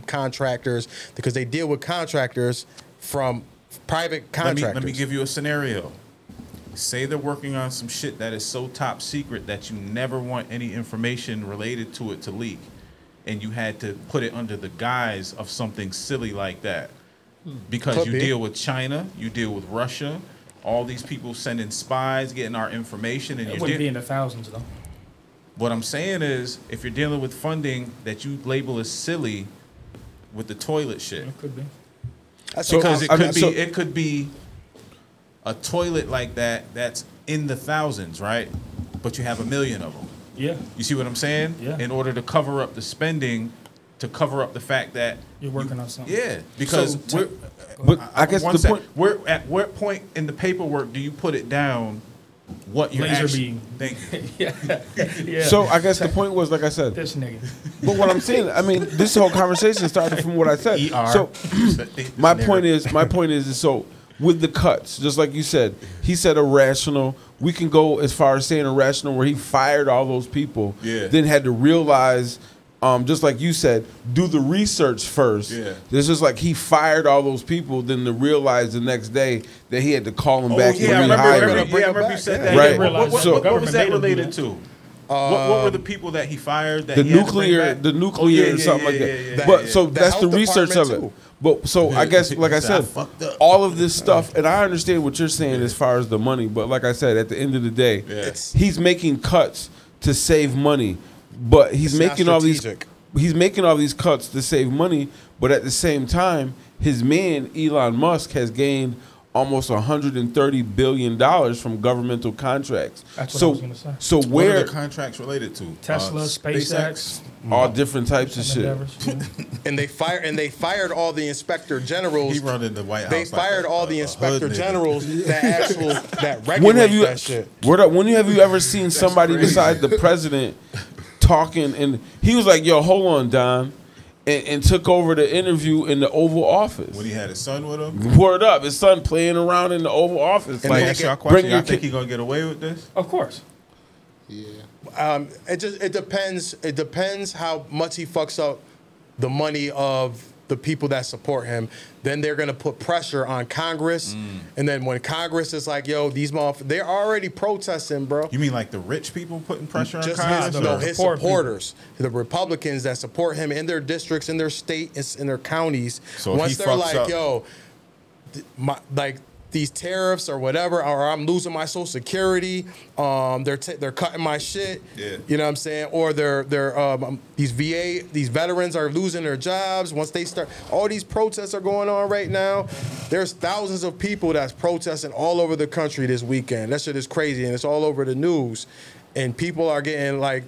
contractors, because they deal with contractors from private contractors. Let me give you a scenario. Say they're working on some shit that is so top secret that you never want any information related to it to leak, and you had to put it under the guise of something silly like that. Because you deal with China, you deal with Russia, all these people sending spies, getting our information. And it wouldn't be in the thousands, though. What I'm saying is, if you're dealing with funding that you label as silly with the toilet shit. It could be. Because it could be a toilet like that's in the thousands, right? But you have 1 million of them. Yeah. You see what I'm saying? Yeah. In order to cover up the spending, to cover up the fact that you're working on something. Yeah, because I guess the point. We're at what point in the paperwork do you put it down? What you're actually thinking? Yeah. So I guess the point was, like I said, this nigga. But what I'm saying, I mean, this whole conversation started from what I said. So my point is, so with the cuts, just like you said, he said irrational. We can go as far as saying irrational, where he fired all those people, then had to realize. Just like you said, do the research first. Yeah. It's just like he fired all those people, then to realize the next day that he had to call them back and rehire them. I remember you said that. Right. What was that related to? What were the people that he fired? That the nuclear, or something like that. But so that's the research of it. But so I guess, like I said, all of this stuff, and I understand what you're saying as far as the money. But like I said, at the end of the day, he's making cuts to save money. But he's making all these cuts to save money, but at the same time, his man Elon Musk has gained almost $130 billion from governmental contracts. That's what I was going to say. So what are the contracts related to? Tesla, SpaceX, all different types of shit. And they fired all the inspector generals. He running the White House. They fired all the inspector generals that regulate that shit. When have you ever seen somebody besides the president talking? And he was like, "Yo, hold on, Don." and took over the interview in the Oval Office. When he had his son with him? Word up. His son playing around in the Oval Office. And ask y'all a question. I think he's going to get away with this? Of course. Yeah. It depends. It depends how much he fucks up the money of the people that support him. Then they're gonna put pressure on Congress, and then when Congress is like, "Yo, these motherfuckers," they're already protesting, bro. You mean like the rich people putting pressure on Just Congress? his supporters, the Republicans that support him in their districts, in their state, in their counties. So once they're like, up, "Yo, these tariffs or whatever, or I'm losing my Social Security, they're cutting my shit." Yeah. You know what I'm saying? Or these veterans are losing their jobs. Once they start, all these protests are going on right now. There's thousands of people that's protesting all over the country this weekend. That shit is crazy, and it's all over the news. And people are getting like,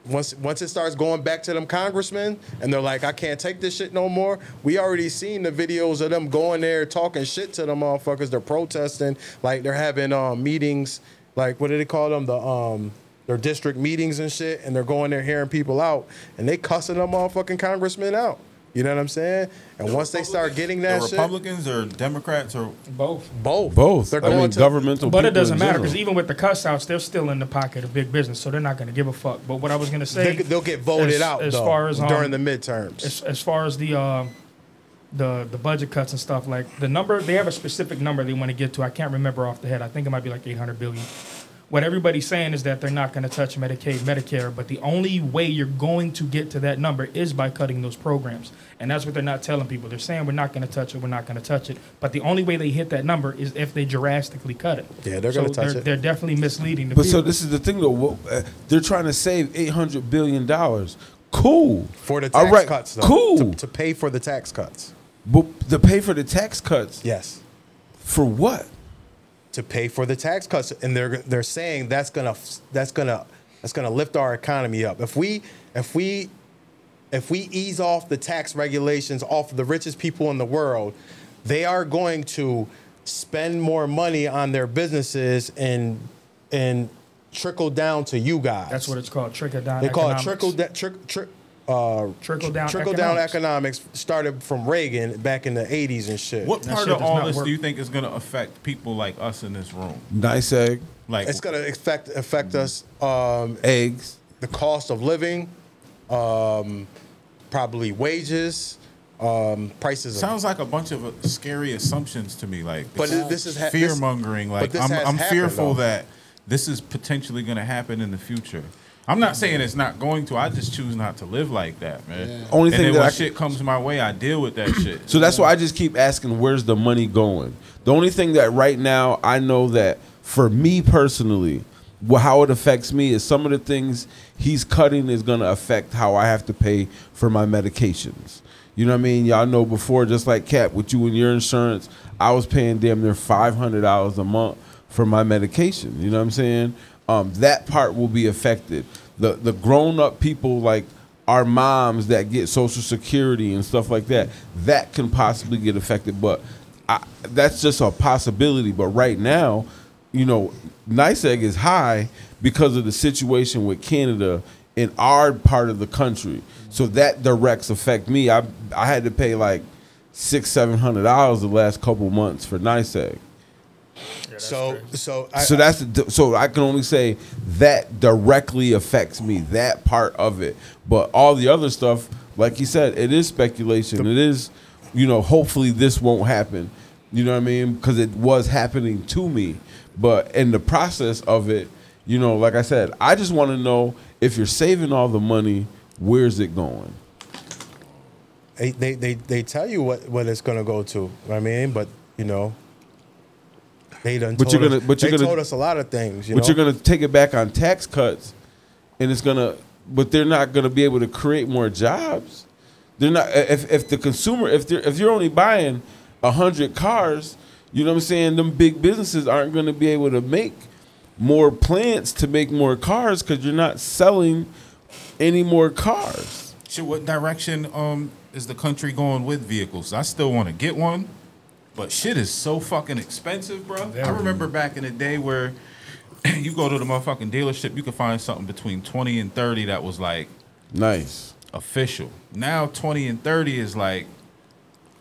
once it starts going back to them congressmen, and they're like, I can't take this shit no more. We already seen the videos of them going there talking shit to them motherfuckers. They're protesting, like they're having meetings, like what do they call them? Their district meetings and shit, and they're going there hearing people out, and they cussing them motherfucking congressmen out. You know what I'm saying? And once they start getting that shit, Republicans or Democrats or both. Both. They're going to governmental. But it doesn't matter because even with the cuss outs, they're still in the pocket of big business, so they're not going to give a fuck. But what I was going to say, they'll get voted out as though, far as during the midterms. As far as the budget cuts and stuff, like the number, they have a specific number they want to get to. I can't remember off the head. I think it might be like $800 billion. What everybody's saying is that they're not going to touch Medicaid, Medicare, but the only way you're going to get to that number is by cutting those programs. And that's what they're not telling people. They're saying we're not going to touch it, we're not going to touch it. But the only way they hit that number is if they drastically cut it. Yeah, they're going to touch it. They're definitely misleading the But people. so this is the thing, though. They're trying to save $800 billion. Cool. For the tax cuts, though. Cool. To pay for the tax cuts. But to pay for the tax cuts? Yes. For what? To pay for the tax cuts, and they're saying that's gonna lift our economy up. If we ease off the tax regulations off of the richest people in the world, they are going to spend more money on their businesses and trickle down to you guys. That's what it's called, trickle down. They call it trickle down economics. Started from Reagan back in the 80s and shit. What part of all this do you think is going to affect people like us in this room? Nice egg. Like it's going to affect us. Eggs. The cost of living, probably wages, prices. Sounds like a bunch of scary assumptions to me. Like, but this is fear mongering. Like I'm fearful that this is potentially going to happen in the future. I'm not saying it's not going to. I just choose not to live like that, man. Yeah. Only thing that when shit comes my way, I deal with that shit. So that's why I just keep asking, where's the money going? The only thing that right now I know that for me personally, how it affects me is some of the things he's cutting is going to affect how I have to pay for my medications. You know what I mean? Y'all know before, just like Cap, with you and your insurance, I was paying damn near $500 a month for my medication. You know what I'm saying? That part will be affected. The grown-up people like our moms that get Social Security and stuff like that, that can possibly get affected. But that's just a possibility. But right now, you know, Nice Egg is high because of the situation with Canada in our part of the country. So that directs affect me. I had to pay like $600-700 the last couple months for Nice Egg. So I can only say that directly affects me, that part of it. But all the other stuff, like you said, it is speculation. It is, you know, hopefully this won't happen. You know what I mean? Because it was happening to me. But in the process of it, you know, like I said, I just want to know if you're saving all the money, where's it going? They tell you what it's going to go to. I mean, but you know. They told us a lot of things. You're gonna take it back on tax cuts, and but they're not gonna be able to create more jobs. They're not. If the consumer, if you're only buying 100 cars, you know what I'm saying. Them big businesses aren't gonna be able to make more plants to make more cars because you're not selling any more cars. So what direction is the country going with vehicles? I still want to get one. But shit is so fucking expensive, bro. I remember back in the day where you go to the motherfucking dealership, you could find something between 20 and 30 that was like nice. official. Now 20 and 30 is like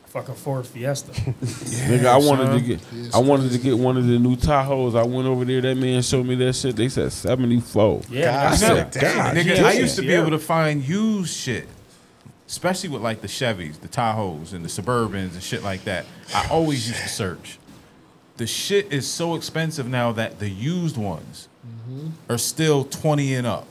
fucking Ford Fiesta. Nigga, I wanted to get one of the new Tahoes. I went over there. That man showed me that shit. They said 74. Yeah, I said, damn, nigga. I used to be able to find used shit, especially with like the Chevys, the Tahoes, and the Suburbans and shit like that. I always used to search. The shit is so expensive now that the used ones are still 20 and up.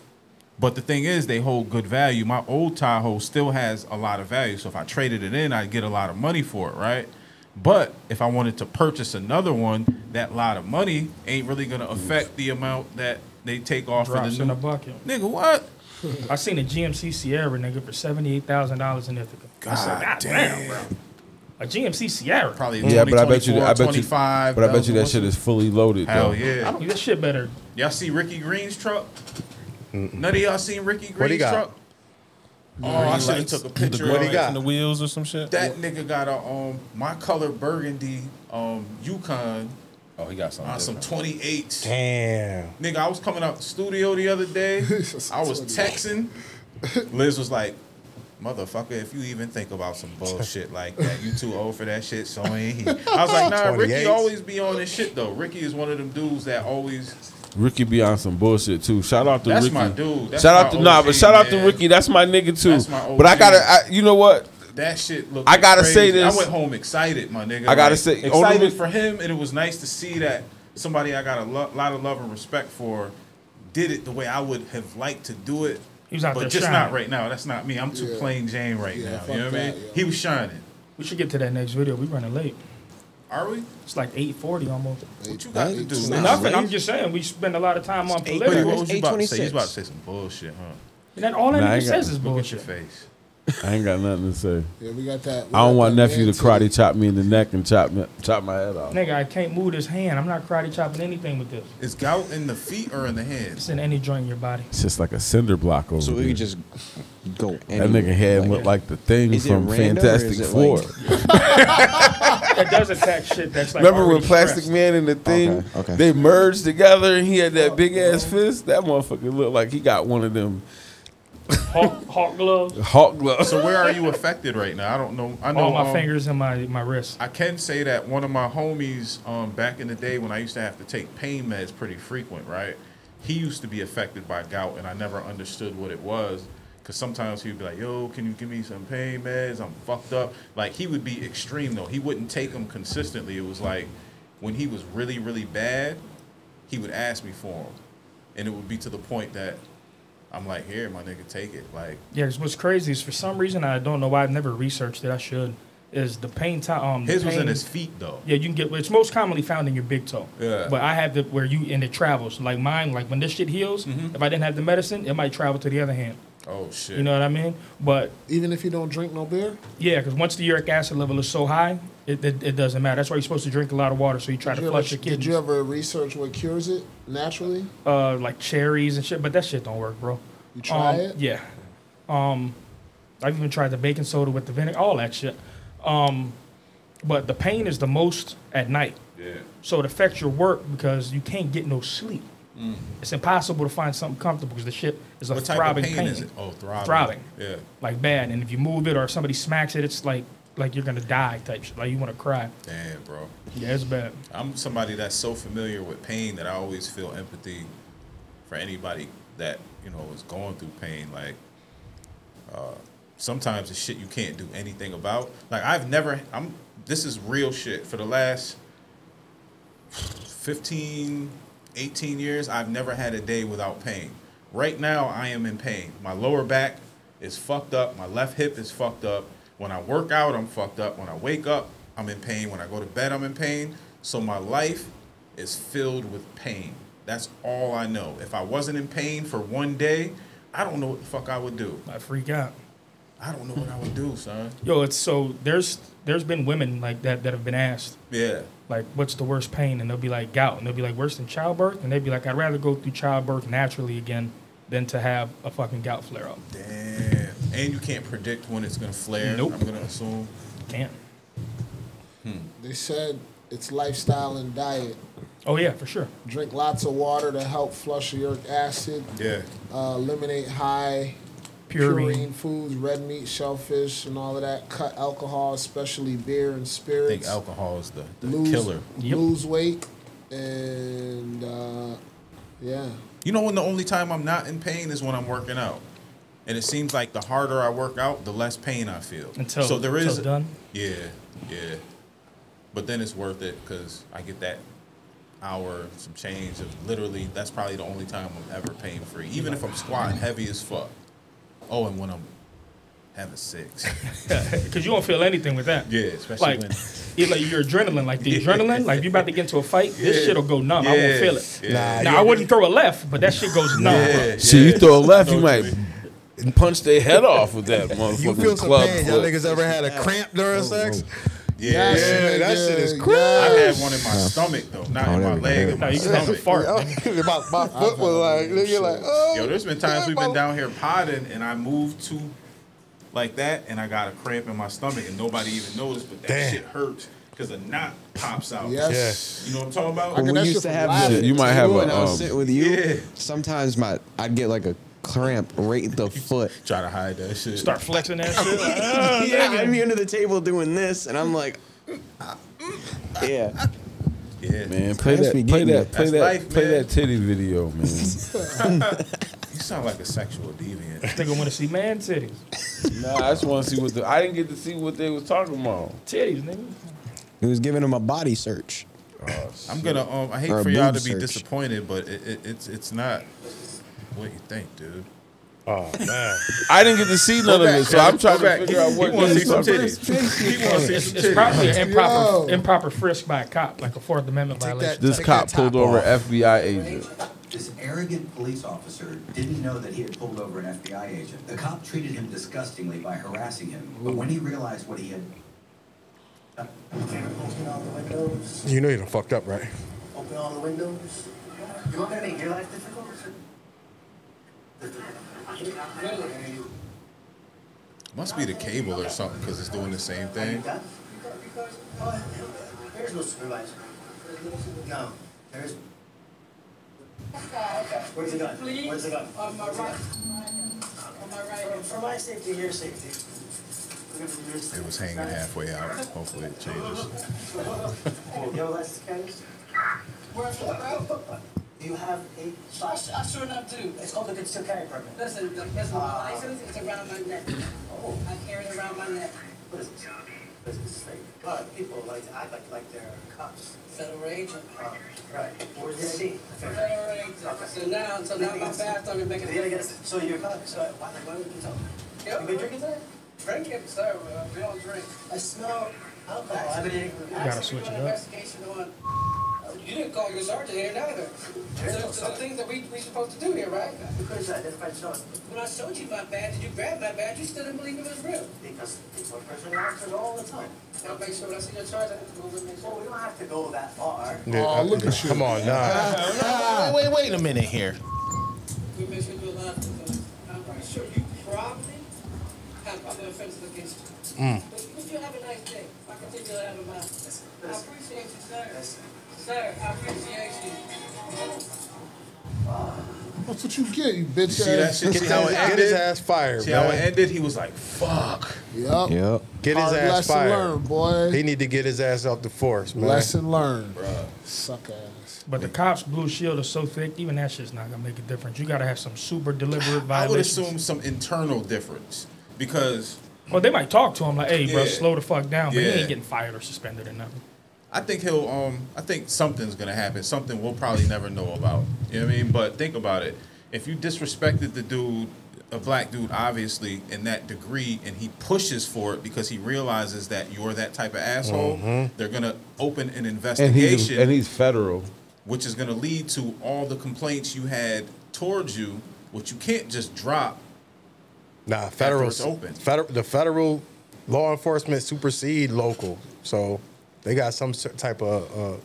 But the thing is, they hold good value. My old Tahoe still has a lot of value. So if I traded it in, I'd get a lot of money for it, right? But if I wanted to purchase another one, that lot of money ain't really going to affect the amount that they take off Drops for the in new. a bucket. Nigga, what? I seen a GMC Sierra, nigga, for $78,000 in Ithaca. God damn, bro. A GMC Sierra. Probably but I bet you 25. But I bet you that shit is fully loaded. Hell though. yeah. I don't think that shit better. Y'all see Ricky Green's truck? None of y'all seen Ricky What he Green's got? truck? Oh, I should have took a picture What he of got? it. The wheels or some shit. That nigga got a my color burgundy Yukon Oh, he got something. on some different. 28s. Damn. Nigga, I was coming out the studio the other day. I was texting. Liz was like, motherfucker, if you even think about some bullshit like that, you too old for that shit, so ain't he? I was like, nah, Ricky 28s. always be on this shit, though. Ricky is one of them dudes that always... Ricky be on some bullshit too. Shout out to That's Ricky. my dude. That's shout out my to OG, but shout out to man. Ricky. That's my nigga too. That's my OG. But I gotta, you know what? That shit looked I gotta crazy. say this. I went home excited, my nigga. I gotta Like, say, excited for him, and it was nice to see that somebody I got a lot of love and respect for did it the way I would have liked to do it. He was out but there just shining. not right now. That's not me. I'm too plain Jane right now. You know what I mean? He was shining. We should get to that next video. We running late. Are we? It's like 8:40 almost. What you got to do? Nothing. I'm just saying we spend a lot of time on political. What was you about to say? You was about to say some bullshit, huh? And then all that Nah, I nigga ain't says is Look at bullshit. your face. I ain't got nothing to say. Yeah, we got that. I don't want nephew to karate chop me in the neck and chop my head off. Nigga, I can't move this hand. I'm not karate chopping anything with this. Is gout in the feet or in the hands? It's in any joint in your body. It's just like a cinder block over So we there. could just go. That anywhere. nigga head look like the thing Is it from random or Fantastic is it Four. It does attack shit that's like. Remember when already Plastic stressed. Man and the thing Okay. they merged together and he had that big ass fist? That motherfucker looked like he got one of them Hawk gloves. Hawk gloves. So where are you affected right now? I don't know. I know All my fingers and my wrists. I can say that one of my homies back in the day when I used to have to take pain meds pretty frequent, right? He used to be affected by gout, and I never understood what it was. Because sometimes he would be like, yo, can you give me some pain meds? I'm fucked up. Like, he would be extreme, though. He wouldn't take them consistently. It was like when he was really, really bad, he would ask me for them. And it would be to the point that I'm like, here, my nigga, take it. Like, Yeah, 'cause what's crazy is for some reason I don't know why I've never researched it. I should. Is the pain time? his was in his feet, though. Yeah, you can get. It's most commonly found in your big toe. Yeah. But I have the where you and it travels. Like mine, like when this shit heals, if I didn't have the medicine, it might travel to the other hand. Oh, shit. You know what I mean? But even if you don't drink no beer. Yeah, because once the uric acid level is so high, it doesn't matter. That's why you're supposed to drink a lot of water, so you try to flush your kidneys. Did you ever research what cures it naturally? Like cherries and shit, but that shit don't work, bro. You try it? Yeah. I've even tried the baking soda with the vinegar, all that shit. But the pain is the most at night. Yeah. So it affects your work because you can't get no sleep. It's impossible to find something comfortable because the shit is a What type throbbing of pain is it? Oh, throbbing. Throbbing. Yeah. Like bad. And if you move it or somebody smacks it, it's like you're gonna die type shit. Like you want to cry. Damn, bro. Yeah, it's bad. I'm somebody that's so familiar with pain that I always feel empathy for anybody that, you know, is going through pain. Like, sometimes it's shit you can't do anything about. Like, this is real shit. For the last 15, 18 years, I've never had a day without pain. Right now, I am in pain. My lower back is fucked up. My left hip is fucked up. When I work out, I'm fucked up. When I wake up, I'm in pain. When I go to bed, I'm in pain. So my life is filled with pain. That's all I know. If I wasn't in pain for one day, I don't know what the fuck I would do. I freak out. I don't know what I would do, son. Yo, it's so there's been women like that have been asked. Yeah. Like, what's the worst pain? And they'll be like gout. And they'll be like, worse than childbirth? And they'd be like, I'd rather go through childbirth naturally again than to have a fucking gout flare up. Damn. And you can't predict when it's gonna flare. Nope. I'm gonna assume. Can't. They said it's lifestyle and diet. Oh yeah, for sure. Drink lots of water to help flush uric acid. Yeah. Eliminate high purine foods, red meat, shellfish, and all of that. Cut alcohol, especially beer and spirits. I think alcohol is the killer. Lose weight, and yeah. You know when the only time I'm not in pain is when I'm working out. And it seems like the harder I work out, the less pain I feel. Until done? Yeah. But then it's worth it because I get that hour, some change of literally, that's probably the only time I'm ever pain free. Even if I'm squatting heavy as fuck. Oh, and when I'm having sex. Because you don't feel anything with that. Yeah, especially when. It's like your adrenaline, like the adrenaline, like if you're about to get into a fight, this shit'll go numb. I won't feel it. Now, I wouldn't throw a left, but that shit goes numb. See, you throw a left, you might punch their head off with that motherfucking You feel some club pain. foot. Y'all niggas ever had a cramp during sex? Yeah, that shit is crazy. I had one in my stomach though, not in my leg. In my stomach. My foot was like, nigga, like, oh. Yo, there's been times we've been down here potting and I moved to like that and I got a cramp in my stomach and nobody even noticed, but that shit hurts because a knot pops out. Yes. You know what I'm talking about? When we used to have you might have when I was a sitting with you. Sometimes I'd get like a cramp right in the foot. Try to hide that shit. Start flexing that shit. Yeah, I'd be under the table doing this, and I'm like, yeah. Yeah, man, play that titty video, man. You sound like a sexual deviant. Nigga want to see man titties. Nah, I just want to see I didn't get to see what they was talking about. Titties, nigga. He was giving him a body search. I'm gonna I hate for y'all to be disappointed, but it's not what you think, dude. Oh man, I didn't get to see none of it, so I'm trying to figure out what. He want to see some titties. It's probably an improper frisk by a cop, like a Fourth Amendment violation. This cop pulled over an FBI agent. This arrogant police officer didn't know that he had pulled over an FBI agent. The cop treated him disgustingly by harassing him. But when he realized what he had open all the windows. You know you done fucked up, right? Open all the windows. You want me to make your life difficult? Must be the cable or something because it's doing the same thing. There's no supervisor. No, there isn't. Where's the gun? Where's the gun? On my right. On my right. For my safety, your safety. It was hanging halfway out. Hopefully it changes. Your license carries? Where's the do you have a license? I sure enough do. It's called a concealed carry permit. Listen, my license is around my neck. Oh. I carry it around my neck. What is this? What is this thing? A lot of people like to act like they're cops. Federal agent. Right. Where's the seat? Federal agent. Okay. So now my bath on the back of the So you're a cop. So why would you tell me? Yep. You been drinking today? Drinking, sir. We don't drink. I smell alcohol. You gotta switch it up. You didn't call your sergeant here neither. So the things that we supposed to do here, right? Because I identified yourself. When I showed you my badge, did you grab my badge? You still didn't believe it was real. Because it's what personal officers all the time. I'll make sure when I see your charge, I have to go over and make sure. Well, we don't have to go that far. Yeah, look at you. Come on, nah. Wait a minute here. We make sure you do a lot of things. I'm pretty sure you probably have other offenses against you. But you have a nice day. I continue to have a mouth. I appreciate you, sir. Sir, I appreciate you. That's what you get, you bitch See that ass. shit? See how it Get ended? his ass fired, See man. how it ended? He was like, fuck. Yep. Get his Hard ass lesson fired. learned, boy. He need to get his ass out the force, man. Lesson learned. Bruh. Suck ass. But the cops' blue shield is so thick, even that shit's not gonna make a difference. You gotta have some super deliberate I would violations. assume some internal difference because. Well, they might talk to him like, "Hey, bro, slow the fuck down," but he Yeah. ain't getting fired or suspended or nothing. I think I think something's gonna happen. Something we'll probably never know about. You know what I mean? But think about it. If you disrespected the dude, a black dude, obviously, in that degree, and he pushes for it because he realizes that you're that type of asshole, they're gonna open an investigation. And he's federal. Which is gonna lead to all the complaints you had towards you, which you can't just drop. Nah, federal. It's open. The federal law enforcement supersede local, so they got some type of.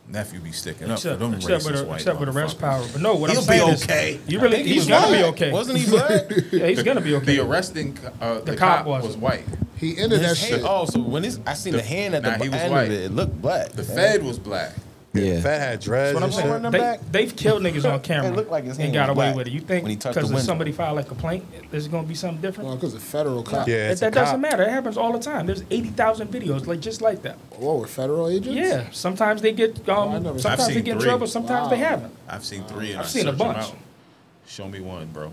Nephew be sticking up for them racist white except with arrest power. But no, what He'll I'm saying be is, okay. he's gonna be okay. Wasn't he black? Yeah, he's gonna be okay. The arresting the cop was white. He ended that shit. Oh, so when I seen the hand at the he was end white. of it, it looked black. The Fed was black. Yeah. Fat had dreads. That's what I'm saying. They've killed niggas on camera It looked like his and hand got was away black with it. You think when he touched the because window. somebody filed a complaint, there's going to be something different? Well, because of federal cops. Yeah, That doesn't matter. It happens all the time. There's 80,000 videos like just like that. Whoa, we're federal agents? Yeah. Sometimes they get sometimes they get in trouble. Sometimes they haven't. I've seen 3. And I've seen a bunch. Show me one, bro.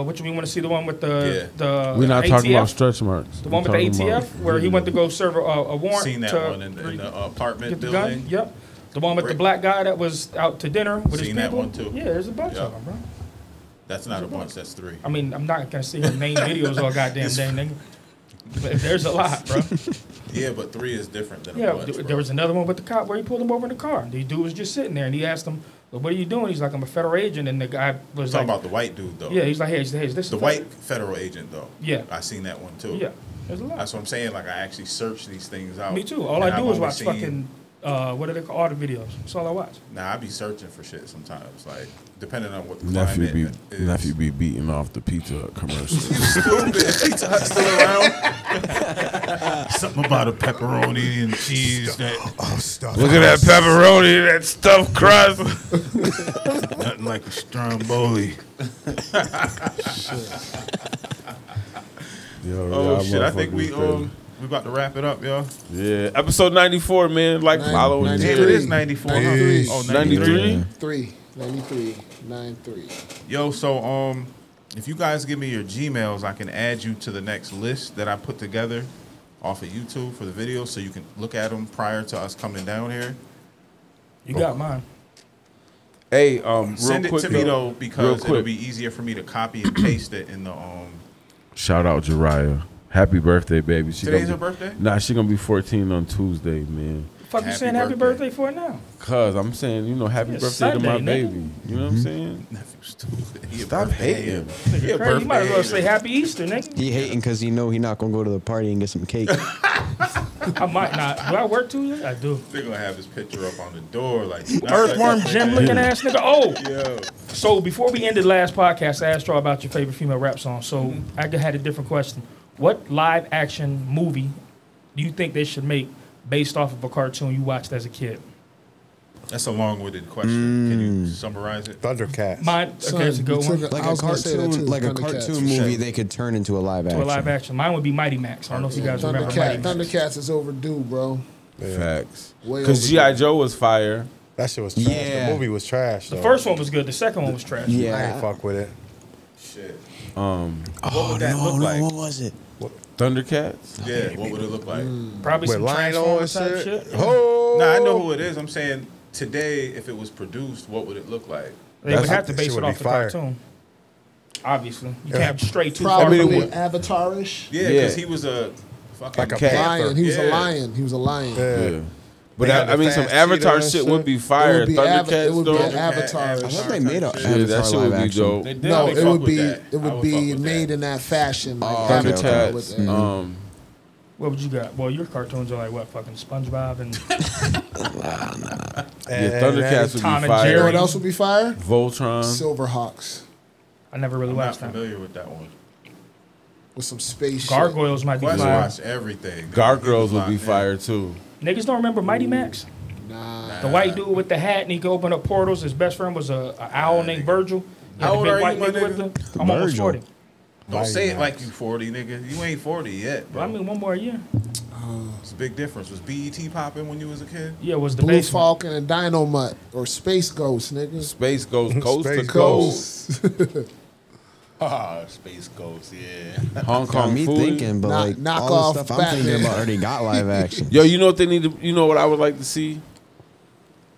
Which we want to see the one with the We're not ATF? talking about stretch marks. The one with the ATF where he went to go serve a warrant. Seen that to one in the apartment get the building. gun. Yep. The one with the black guy that was out to dinner with Seen his that people. one too. Yeah, there's a bunch of them, bro. That's not a bunch. That's 3. I mean, I'm not gonna sit here and name videos all goddamn day, nigga. But there's a lot, bro. Yeah, but 3 is different than Yeah, a bunch, there was another one with the cop where he pulled him over in the car. The dude was just sitting there, and he asked him, "Well, what are you doing?" He's like, "I'm a federal agent," and the guy was talking like, about the white dude though. "Yeah." He's like, "Hey, is this the white federal agent though?" Yeah, I seen that one too. Yeah, there's a lot. That's what I'm saying. Like I actually search these things out. Me too. All I do is watch fucking what are they called? All the videos. That's all I watch. Nah, I be searching for shit sometimes. Like depending on what the Nephew climate is. Nephew be beating off the Pizza Hut commercial. You stupid. Pizza Hut still around? Something about a pepperoni and cheese. Look at that pepperoni, that stuffed crust. Nothing like a stromboli. Oh shit! I think we about to wrap it up, y'all. Yeah, episode 94, man. Like, follow it. Damn, it is 94. Huh? Oh, 93? 93. Yo, so if you guys give me your Gmails, I can add you to the next list that I put together off of YouTube for the video, so you can look at them prior to us coming down here. You got mine. Hey, send real it to me though, because it'll be easier for me to copy and paste it in the Shout out Jariah. Happy birthday, baby. Today's her birthday? Nah, she gonna be 14 on Tuesday, man. Fuck you saying happy birthday for it now? Cause I'm saying, happy birthday Sunday, to my nigga. baby. You know what I'm saying? Stop hating. You might as well say happy Easter, nigga. He hating because he know he not gonna go to the party and get some cake. I might not. Do I work too? I do. They're gonna have his picture up on the door, like Earthworm Jim looking ass nigga. Oh, yo. So before we ended last podcast, I asked y'all about your favorite female rap song. So I had a different question. What live action movie do you think they should make based off of a cartoon you watched as a kid? That's a long-winded question. Can you summarize it? Thundercats. Mine. Okay, it's a good one. Like a cartoon movie they could turn into a live action. To a live action. Mine would be Mighty Max. I don't know if you guys remember Mighty Max. Thundercats is overdue, bro. Yeah. Facts. Way Because G.I. Joe was fire. That shit was trash. Yeah. The movie was trash, though. The first one was good. The second one was trash. Yeah. I ain't fuck with it. Shit. Oh, what would that look like? What was it? Thundercats? Yeah, what would it look like? Probably With some Lionel and Transformers type shit? shit. Oh! Nah, I know who it is. I'm saying today, if it was produced, what would it look like? They would have to That base shit it would off be the fire. cartoon. Obviously. You Yeah. can't stray too far Probably from it. Avatar-ish. Yeah, because he was a fucking Like a panther. Lion. He was a Yeah. lion. He was a lion. Yeah. But They had I mean, the some fast Avatar cheetah shit and would shit. be fire. It would be Thundercats, an Avatar. I thought they made a shit. Yeah, Avatar that shit would live be action. dope. They did. No, I it fuck would with be that. it I would be fuck with made that. in that fashion. Like Oh, okay, Avatar with Thundercats. that. What would you got? Well, your cartoons are like what? Fucking SpongeBob and Yeah, Thundercats would Tom be and fire. You know Jerry. what else would be fire? Voltron. Silverhawks I never really I'm not watched that. familiar with that one. with some space shit. Gargoyles might be Quest fire. watch everything. Gargoyles would Locked be in. fire too. Niggas don't remember Mighty Max? Nah. The white dude with the hat and he could open up portals. His best friend was a owl named Virgil. He had How the old big are white you, my nigga with nigga? the- I'm almost Virgil. 40. Don't say it like you 40, nigga. You ain't 40 yet, bro. Well, I mean, one more year. It's a big difference. Was BET popping when you was a kid? Yeah, it was the Blue basement. Falcon and Dynamite or Space Ghost, nigga. Space Ghost, coast to Space coast. Ah, Space Ghost, yeah. Hong Got Kong me food. thinking, but like knock all off the stuff I'm thinking Batman. about already got live action. Yo, you know what they need to? You know what I would like to see?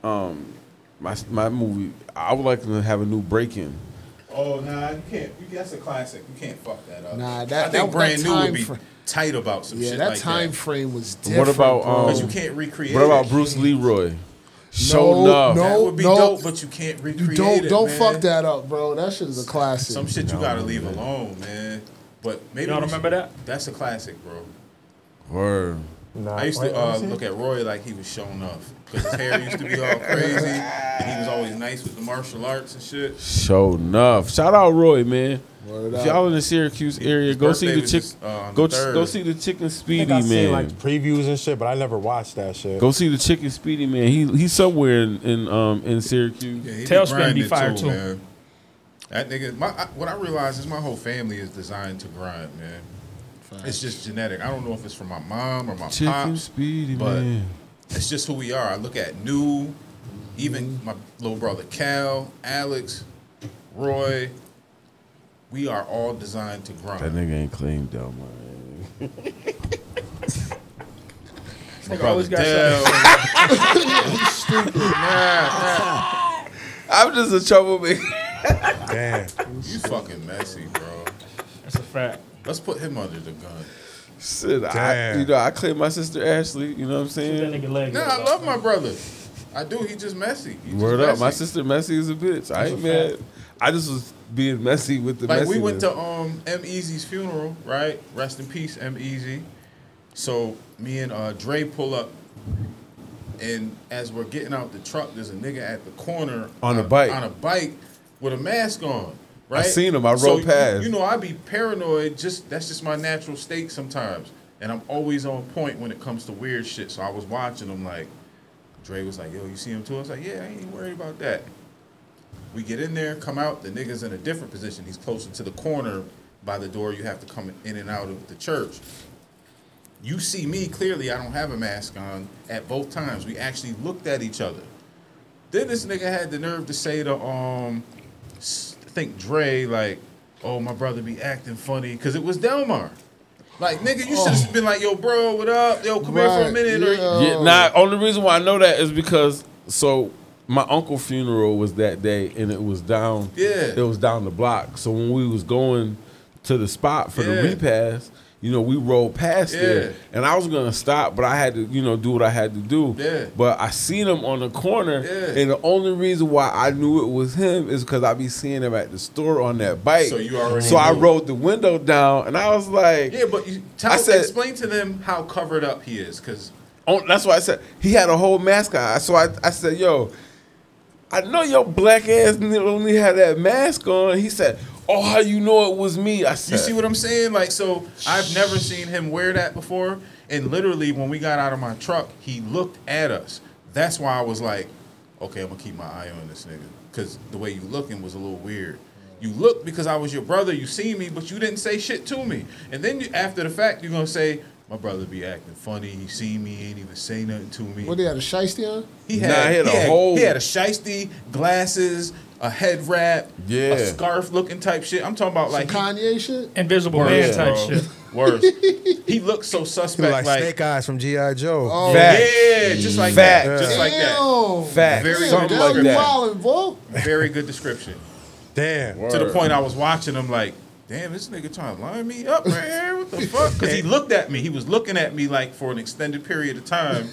My movie. I would like to have a new break-in. Oh, nah, you can't. That's a classic. You can't fuck that up. Nah, I that think brand new would be time tight about some Yeah, shit that like time that. frame was different. What about Because you can't recreate What about it. Bruce Leroy? Show enough. That would be no. dope, but you can't recreate it, Don't man. fuck that up, bro. That shit is a classic. Some shit you gotta leave alone, man. But maybe Y'all remember that? That's a classic, bro. Word. I used to look at Roy like he was showing off because his hair used to be all crazy, and he was always nice with the martial arts and shit. Show enough. Shout out Roy, man. If y'all in the Syracuse area, go see the Go see the Chicken Speedy Man. Seen, like previews and shit, but I never watched that shit. Go see the Chicken Speedy Man. He's somewhere in Syracuse. Yeah, Tailspin be fire too. Man. That nigga, what I realize is my whole family is designed to grind, man. Fine. It's just genetic. I don't know if it's from my mom or my pops, Speedy but Man. it's just who we are. I look at New, even my little brother Cal, Alex, Roy. We are all designed to grind. That nigga ain't claimed though, man. My brother Dale. I'm just a troublemaker. Damn. You fucking messy, bro. That's a fact. Let's put him under the gun. Shit, I claim my sister Ashley. You know what I'm saying? Nah, I love my brother. I do. He just messy. Word up, my sister messy as a bitch. I ain't mad. I just was being messy with the messiness. We went to M-Eazy's funeral, right? Rest in peace, M-Eazy. So me and Dre pull up, and as we're getting out the truck, there's a nigga at the corner on a bike with a mask on. Right? I seen him. I rode past. You know, I be paranoid. That's just my natural state sometimes, and I'm always on point when it comes to weird shit. So I was watching him like, Dre was like, "Yo, you see him too?" I was like, "Yeah, I ain't worried about that." We get in there, come out. The nigga's in a different position. He's closer to the corner by the door. You have to come in and out of the church. You see me clearly. I don't have a mask on at both times. We actually looked at each other. Then this nigga had the nerve to say to I think Dre, like, "Oh, my brother be acting funny," because it was Delmar. Like, nigga, you should have been like, "Yo, bro, what up? Yo, come here for a minute." Only reason why I know that is because my uncle's funeral was that day, and it was down. Yeah. It was down the block. So when we was going to the spot for the repass, you know, we rode past there, and I was gonna stop, but I had to, you know, do what I had to do. Yeah. But I seen him on the corner, and the only reason why I knew it was him is because I be seeing him at the store on that bike. So you already. So I rolled the window down, and I was like, "Yeah, but explain to them how covered up he is, because that's why I said he had a whole mask on." So I said, "Yo, I know your black ass only had that mask on." He said, "Oh, how you know it was me?" I said, "You see what I'm saying? Like, so I've never seen him wear that before. And literally, when we got out of my truck, he looked at us. That's why I was like, okay, I'm gonna keep my eye on this nigga, because the way you looking was a little weird. You looked because I was your brother. You see me, but you didn't say shit to me. And then after the fact, you're gonna say, my brother be acting funny. He see me, ain't even say nothing to me." What, he had a shiesty on? He had a shiesty, glasses, a head wrap, a scarf looking type shit. I'm talking about like Kanye shit, Invisible Man type shit. Worse. He looked so suspect, like Snake Eyes from G.I. Joe. Oh, yeah, just like that. Just like that. Fact. Very something good like description. that. Very good description. Damn. To the point I was watching him like, damn, this nigga trying to line me up right here. What the fuck? Because he looked at me. He was looking at me like for an extended period of time,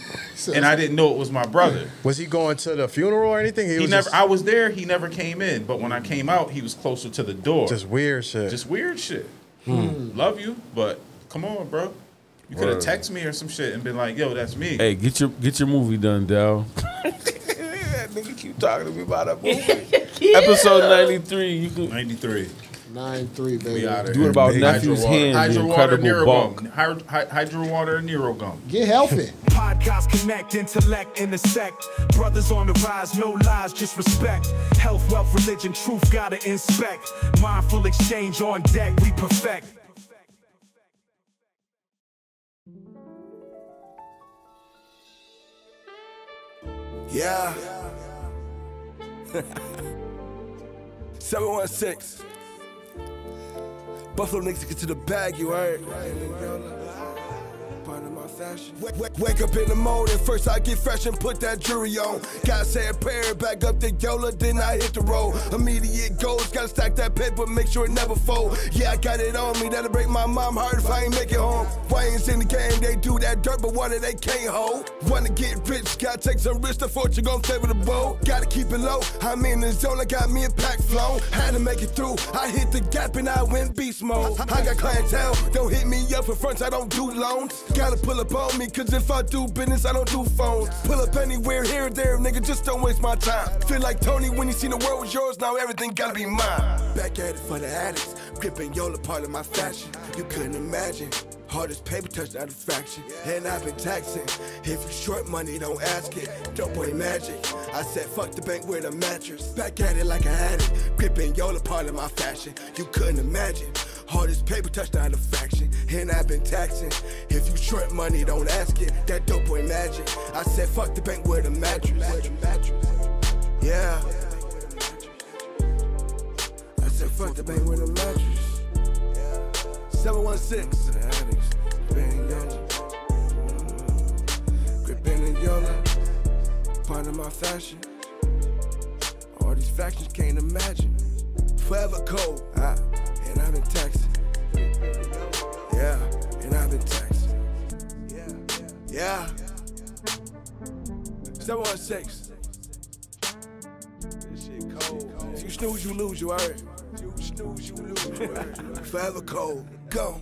and I didn't know it was my brother. Was he going to the funeral or anything? He never. I was there. He never came in. But when I came out, he was closer to the door. Just weird shit. Just weird shit. Love you, but come on, bro. You could have texted me or some shit and been like, "Yo, that's me." Hey, get your movie done, Dell. That nigga keep talking to me about that movie. Episode 93. You can 93. 9-3, baby. We out of do it about Nephew's hand. Hydro Incredible water, bulk. Hydro water, Nero gum. Get healthy. Podcast connect, intellect, intersect. Brothers on the rise, no lies, just respect. Health, wealth, religion, truth, gotta inspect. Mindful exchange on deck, we perfect. Yeah. 716. Buffalo niggas get to the bag, you heard? Part of my fashion. Wake up in the morning, first I get fresh and put that jewelry on. Gotta say a prayer, back up the Yola, then I hit the road. Immediate goals, gotta stack that paper, make sure it never fold. Yeah, I got it on me, that'll break my mom heart if I ain't make it home. Wayne's in the game, they do that dirt, but water they can't hold. Wanna get rich, gotta take some risks, the fortune gon' favor the bow. Gotta keep it low, I'm in the zone, I got me a pack flow. Had to make it through, I hit the gap and I went beast mode. I got clientele, don't hit me up for fronts, I don't do loans. Gotta pull a up on me, cause if I do business, I don't do phones. Pull up anywhere, here or there, nigga, just don't waste my time. Feel like Tony when you seen the world was yours, now everything gotta be mine. Back at it for the addicts, gripping Yola, part of my fashion. You couldn't imagine. Hardest paper touch, not a fraction. And I've been taxing. If you short money, don't ask it. Don't play magic. I said, fuck the bank with a mattress. Back at it like I had it. Gripping Yola, part of my fashion. You couldn't imagine. Hardest paper touch, not a fraction. And I've been taxing. If you short money, don't ask it. That dope boy magic. I said, fuck the bank with a mattress. Yeah. I said, fuck the bank with a mattress. 716. Gripping in Yola, part of my fashion. All these factions can't imagine. Forever cold, and I've been taxing. Yeah, and I've been taxing. Yeah. 716. This shit cold. If you snooze, you lose, you heard. You snooze, you lose, you heard. Forever cold. Go.